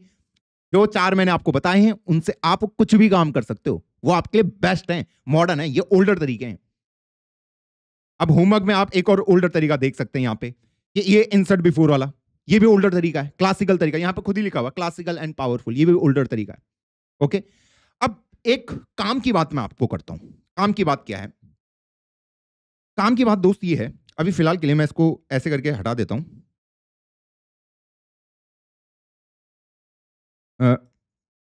जो 4 मैंने आपको बताए हैं उनसे आप कुछ भी काम कर सकते हो, वो आपके लिए बेस्ट हैं, मॉडर्न है, ये ओल्डर तरीके हैं। अब होमवर्क में आप एक और ओल्डर तरीका देख सकते हैं यहां पे, ये इंसर्ट बिफोर वाला, ये भी ओल्डर तरीका है, क्लासिकल तरीका, यहां पे खुद ही लिखा हुआ क्लासिकल एंड पावरफुल, ये भी ओल्डर तरीका है। ओके, अब एक काम की बात मैं आपको करता हूं। काम की बात क्या है? काम की बात दोस्त ये है, अभी फिलहाल के लिए मैं इसको ऐसे करके हटा देता हूं।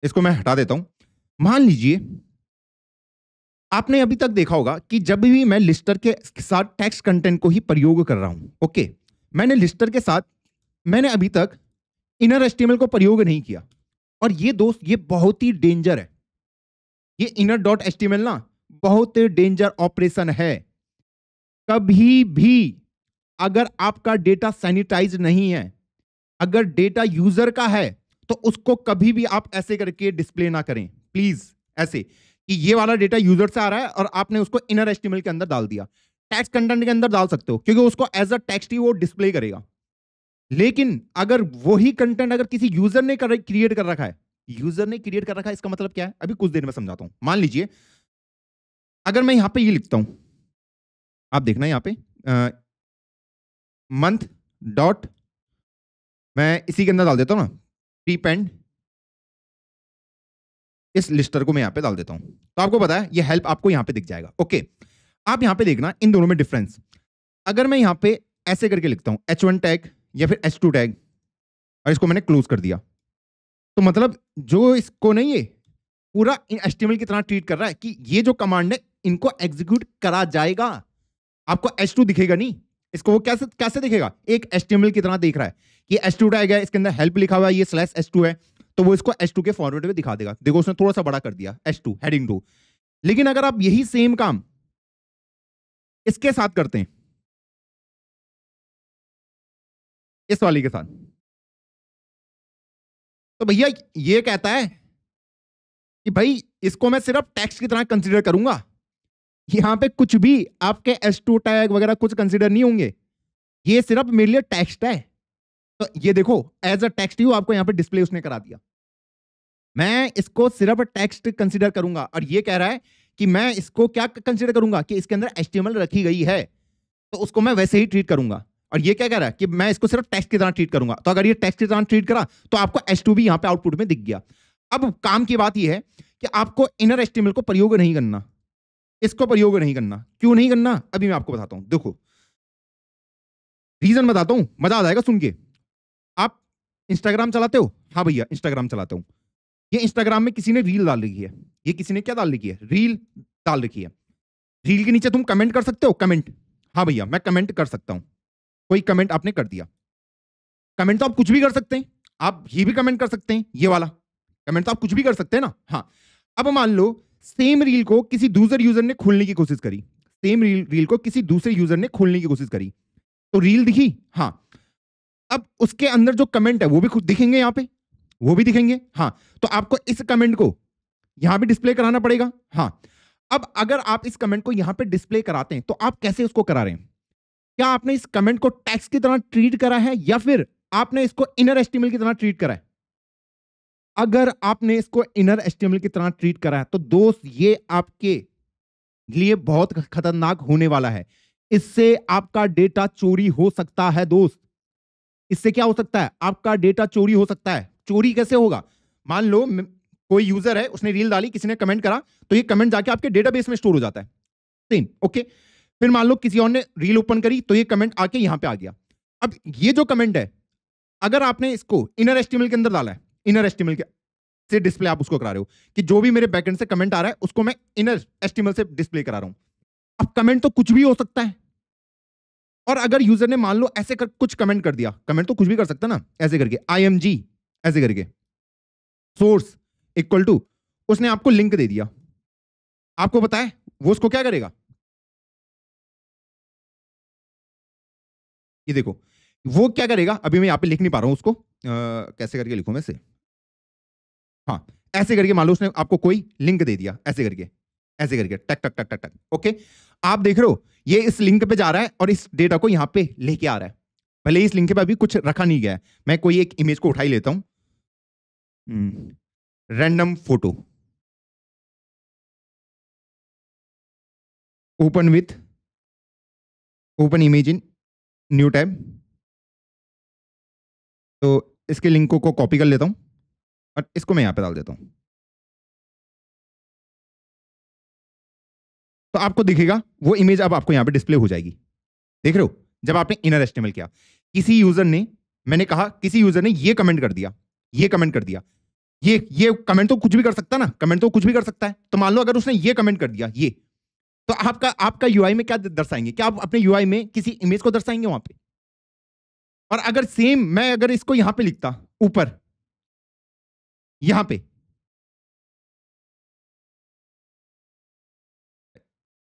इसको मैं हटा देता हूं। मान लीजिए आपने अभी तक देखा होगा कि जब भी मैं लिस्टर के साथ टेक्स्ट कंटेंट को ही प्रयोग कर रहा हूं, ओके, मैंने लिस्टर के साथ मैंने अभी तक इनर एचटीएमएल को प्रयोग नहीं किया। और ये दोस्त ये बहुत ही डेंजर है, ये इनर डॉट एचटीएमएल ना बहुत डेंजर ऑपरेशन है। कभी भी अगर आपका डेटा सैनिटाइज नहीं है, अगर डेटा यूजर का है, तो उसको कभी भी आप ऐसे करके डिस्प्ले ना करें प्लीज। ऐसे कि ये वाला डेटा यूजर से आ रहा है और आपने उसको इनर एचटीएमएल के अंदर डाल दिया। टेक्स्ट कंटेंट के अंदर डाल सकते हो क्योंकि उसको एज अ टेक्स्ट ही वो डिस्प्ले करेगा। लेकिन अगर वही कंटेंट अगर किसी यूजर ने क्रिएट कर रखा है, यूजर ने क्रिएट कर रखा है, इसका मतलब क्या है अभी कुछ देर में समझाता हूं। मान लीजिए अगर मैं यहां पे ये लिखता हूं, आप देखना यहां पे मंथ डॉट, मैं इसी के अंदर डाल देता हूं ना, प्रीपेंड, इस लिस्टर को मैं यहां पे डाल देता हूं, तो आपको पता है ये हेल्प आपको यहां पे दिख जाएगा। ओके, आप यहां पे देखना इन दोनों में डिफरेंस। अगर मैं यहां पे ऐसे करके लिखता हूं H1 टैग या फिर H2 टैग और इसको मैंने क्लोज कर दिया, तो मतलब जो इसको नहीं है पूरा एचटीएमएल की तरह ट्रीट कर रहा है कि ये जो कमांड है इनको एग्जीक्यूट करा जाएगा। आपको H2 दिखेगा नहीं, इसको वो कैसे कैसे दिखेगा, एक एचटीएमएल की तरह देख रहा है कि H2 टैग है, इसके अंदर हेल्प लिखा हुआ है, ये /H2 है, तो वो इसको H2 के फॉरवर्ड में दिखा देगा। देखो उसने थोड़ा सा बड़ा कर दिया H2 हेडिंग 2। लेकिन अगर आप यही सेम काम इसके साथ करते हैं, इस वाली के साथ, तो भैया ये कहता है कि भाई इसको मैं सिर्फ टेक्स्ट की तरह कंसीडर करूंगा, यहां पे कुछ भी आपके H2 टैग वगैरह कुछ कंसीडर नहीं होंगे, ये सिर्फ मेरे लिए टेक्स्ट है। तो ये देखो एज अ टेक्स्ट ही आपको यहां पे डिस्प्ले उसने करा दिया। मैं इसको सिर्फ टेक्स्ट कंसीडर करूंगा और ये कह रहा है कि मैं इसको क्या कंसीडर करूंगा कि इसके अंदर HTML रखी गई है, तो उसको मैं वैसे ही ट्रीट करूंगा। और ये क्या कह रहा है कि मैं इसको सिर्फ टेक्स्ट की तरह ट्रीट करूंगा, तो अगर ये टेक्स्ट की तरह ट्रीट करा तो आपको H2 भी यहां पे आउटपुट में दिख गया। अब काम की बात यह है कि आपको इनर HTML को प्रयोग नहीं करना, इसको प्रयोग नहीं करना। क्यों नहीं करना अभी मैं आपको बताता हूं। देखो रीजन बताता हूं, मजा आ जाएगा सुन के। आप इंस्टाग्राम चलाते हो? हाँ भैया इंस्टाग्राम चलाता हूं। ये इंस्टाग्राम में किसी ने रील डाल रखी है, ये किसी ने क्या डाल रखी है, रील डाल रखी है। रील के नीचे तुम कमेंट कर सकते हो, कमेंट, हाँ भैया मैं कमेंट कर सकता हूं। कोई कमेंट आपने कर दिया, कमेंट तो आप कुछ भी कर सकते हैं, आप ये भी कमेंट कर सकते हैं, ये वाला कमेंट तो आप कुछ भी कर सकते हैं ना। हाँ, अब मान लो सेम रील को किसी दूसरे यूजर ने खोलने की कोशिश करी, सेम रील को किसी दूसरे यूजर ने खोलने की कोशिश करी, तो रील दिखी, हाँ, अब उसके अंदर जो कमेंट है वो भी खुद दिखेंगे, यहां पे वो भी दिखेंगे, हाँ, तो आपको इस कमेंट को यहां पे डिस्प्ले कराना पड़ेगा। हाँ, अब अगर आप इस कमेंट को यहां पे डिस्प्ले कराते हैं तो आप कैसे उसको करा रहे हैं? क्या आपने इस कमेंट को टेक्स्ट की तरह ट्रीट करा है या फिर आपने इसको इनर एचटीएमएल की तरह ट्रीट करा है? अगर आपने इसको इनर एचटीएमएल की तरह ट्रीट करा है तो दोस्त ये आपके लिए बहुत खतरनाक होने वाला है। इससे आपका डेटा चोरी हो सकता है दोस्त। इससे क्या हो सकता है? आपका डेटा चोरी हो सकता है। चोरी कैसे होगा? मान लो कोई यूजर है, उसने रील डाली, किसी ने कमेंट करा, तो ये कमेंट जाके आपके डेटाबेस में स्टोर हो जाता है, सेम, ओके। फिर मान लो किसी और ने रील ओपन करी तो ये कमेंट आके यहां पे आ गया। अब ये जो कमेंट है अगर आपने इसको इनर एचटीएमएल के अंदर डाला है, इनर एचटीएमएल के से डिस्प्ले आप उसको करा रहे हो कि जो भी मेरे बैकएंड से कमेंट आ रहा है उसको मैं इनर एचटीएमएल से डिस्प्ले करा रहा हूं। अब कमेंट तो कुछ भी हो सकता है, और अगर यूजर ने मान लो ऐसे कुछ कमेंट कर दिया, कमेंट तो कुछ भी कर सकता ना, ऐसे करके IMG ऐसे करके सोर्स इक्वल टू, उसने आपको लिंक दे दिया, आपको पता है वो उसको क्या करेगा? ये देखो वो क्या करेगा, अभी मैं यहां पे लिख नहीं पा रहा हूं उसको, कैसे करके लिखूं मैं से, हाँ, ऐसे करके मान लो उसने आपको कोई लिंक दे दिया, ऐसे करके टक टक टक टक टक, ओके। आप देख रहे हो ये इस लिंक पे जा रहा है और इस डेटा को यहां पे लेके आ रहा है। भले इस लिंक पे अभी कुछ रखा नहीं गया है, मैं कोई एक इमेज को उठा ही लेता हूं, random photo, open with, open image in new tab. तो इसके लिंक को कॉपी कर लेता हूं और इसको मैं यहां पे डाल देता हूं। तो आपको दिखेगा वो इमेज अब आपको यहां पे डिस्प्ले हो जाएगी। देख रहे हो, जब आपने इनर एचटीएमएल किया, किसी यूजर ने, मैंने कहा किसी यूजर ने ये कमेंट कर दिया, ये कमेंट कर दिया, ये कमेंट तो कुछ भी कर सकता ना, कमेंट तो कुछ भी कर सकता है। तो मान लो अगर उसने ये कमेंट कर दिया, ये, तो आपका यूआई में क्या दर्शाएंगे? क्या आप अपने यूआई में किसी इमेज को दर्शाएंगे वहां पे? और अगर सेम मैं अगर इसको यहां पे लिखता ऊपर, यहां पे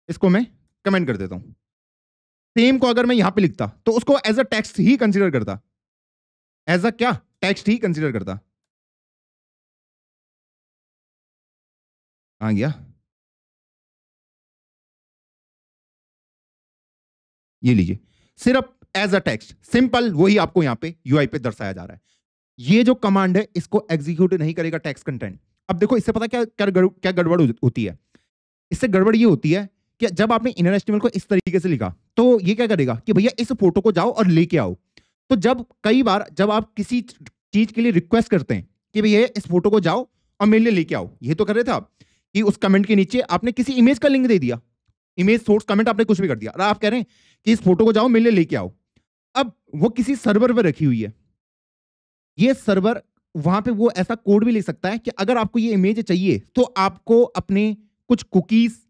इसको मैं कमेंट कर देता हूं, सेम को अगर मैं यहां पे लिखता तो उसको एज अ टेक्स्ट ही कंसीडर करता, एज अ क्या, टेक्स्ट ही कंसीडर करता। आ गया, ये लीजिए, सिर्फ एज अ टेक्स्ट, सिंपल, वही आपको यहां पे यूआई पे दर्शाया जा रहा है। ये जो कमांड है इसको एग्जीक्यूट नहीं करेगा टेक्स्ट कंटेंट। अब देखो इससे पता क्या गड़बड़ होती है? इससे गड़बड़ ये होती है कि जब आपने इनर एचटीएमएल को इस तरीके से लिखा तो ये क्या करेगा कि भैया इस फोटो को जाओ और लेके आओ। तो जब कई बार जब आप किसी चीज के लिए रिक्वेस्ट करते हैं कि भैया इस फोटो को जाओ और मेरे लिए लेके आओ, ये तो कर रहे थे आप कि उस कमेंट के नीचे आपने किसी इमेज का लिंक दे दिया, इमेज सोर्स कमेंट आपने कुछ भी कर दिया और आप कह रहे हैं कि इस फोटो को जाओ मेरे लिए लेके आओ। अब वो किसी सर्वर पर रखी हुई है, ये सर्वर वहां पे वो ऐसा कोड भी लिख सकता है कि अगर आपको ये इमेज चाहिए तो आपको अपने कुछ कुकीज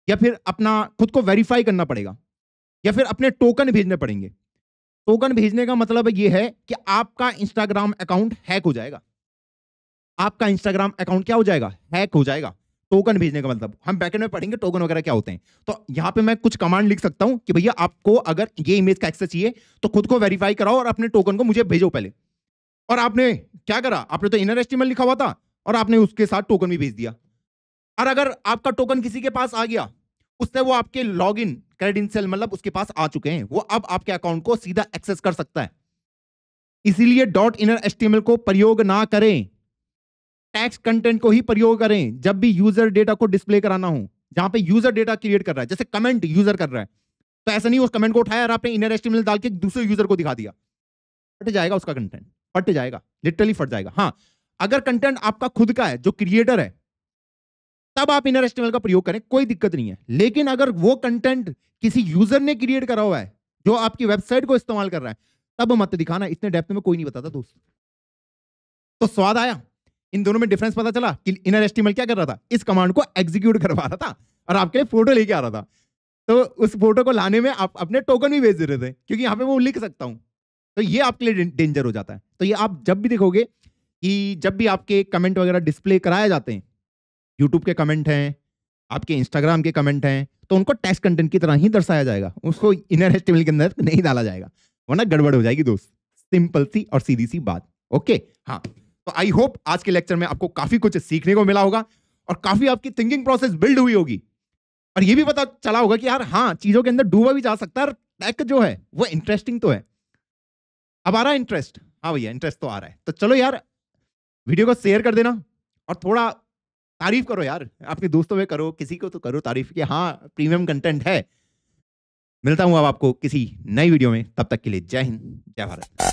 या फिर अपना खुद को वेरीफाई करना पड़ेगा या फिर अपने टोकन भेजने पड़ेंगे। टोकन भेजने का मतलब ये है कि आपका इंस्टाग्राम अकाउंट हैक हो जाएगा, आपका इंस्टाग्राम अकाउंट क्या हो जाएगा, हैक हो जाएगा। टोकन भेजने का मतलब हम बैकएंड में पढ़ेंगे टोकन वगैरह क्या होते हैं। तो यहां पे मैं कुछ कमांड लिख सकता हूं कि भैया आपको अगर ये इमेज का एक्सेस चाहिए तो खुद को वेरीफाई कराओ और अपने टोकन को मुझे भेजो पहले। और आपने क्या करा, आपने तो इनर एचटीएमएल लिखा हुआ था और आपने उसके साथ टोकन भी भेज दिया। और अगर आपका टोकन किसी के पास आ गया, उससे वो आपके लॉगिन क्रेडेंशियल मतलब उसके पास आ चुके हैं, वो अब आपके अकाउंट को सीधा एक्सेस कर सकता है। इसीलिए डॉट इनर एचटीएमएल को प्रयोग ना करें, टेक्स्ट कंटेंट को ही प्रयोग करें जब भी यूजर डेटा को डिस्प्ले कराना हो। जहां पे यूजर डेटा क्रिएट कर रहा है, जैसे कमेंट यूजर कर रहा है, तो ऐसा नहीं उस कमेंट को उठाया और आपने इनर एचटीएमएल डाल के दूसरे यूजर को दिखा दिया, फट जाएगा उसका कंटेंट, फट जाएगा, लिटरली फट जाएगा। हाँ, अगर कंटेंट आपका खुद का है जो क्रिएटर है तब आप इनर एचटीएमएल का प्रयोग करें, कोई दिक्कत नहीं है। लेकिन अगर वो कंटेंट किसी यूजर ने क्रिएट करा हुआ है जो आपकी वेबसाइट को इस्तेमाल कर रहा है, तब मत दिखाना। इतने डेप्थ में कोई नहीं बताता दोस्त। तो स्वाद आया, इन दोनों में डिफरेंस पता चला कि इनर एचटीएमएल क्या कर रहा था, इस कमांड को एग्जीक्यूट करवा रहा था और आपके लिए फोटो लेके आ रहा था। तो उस फोटो को लाने में आप अपने टोकन भी भेज दे रहे थे क्योंकि यहां पे मैं वो लिख सकता हूं। तो ये आपके लिए डेंजर हो जाता है। तो ये आप जब भी देखोगे कि जब भी आपके कमेंट वगैरह डिस्प्ले कराए जाते हैं, यूट्यूब के कमेंट हैं, आपके इंस्टाग्राम के कमेंट हैं, तो उनको टेक्स्ट कंटेंट की तरह ही दर्शाया जाएगा, उसको इनर एचटीएमएल के अंदर नहीं डाला जाएगा, वरना गड़बड़ हो जाएगी दोस्त। सिंपल सी और सीधी सी बात। ओके, हाँ, तो आई होप आज के लेक्चर में आपको काफी कुछ सीखने को मिला होगा और काफी आपकी थिंकिंग प्रोसेस बिल्ड हुई होगी और ये भी पता चला होगा कि यार हाँ, चीजों के अंदर डूबा भी जा सकता है और टेक जो है वो इंटरेस्टिंग तो है। अब आ रहा है इंटरेस्ट? हाँ भैया, इंटरेस्ट तो आ रहा है। तो चलो यार, वीडियो को शेयर कर देना और थोड़ा तारीफ करो यार, अपने दोस्तों में करो, किसी को तो करो तारीफ कि हाँ प्रीमियम कंटेंट है। मिलता हूं अब आपको किसी नई वीडियो में, तब तक के लिए जय हिंद, जय भारत।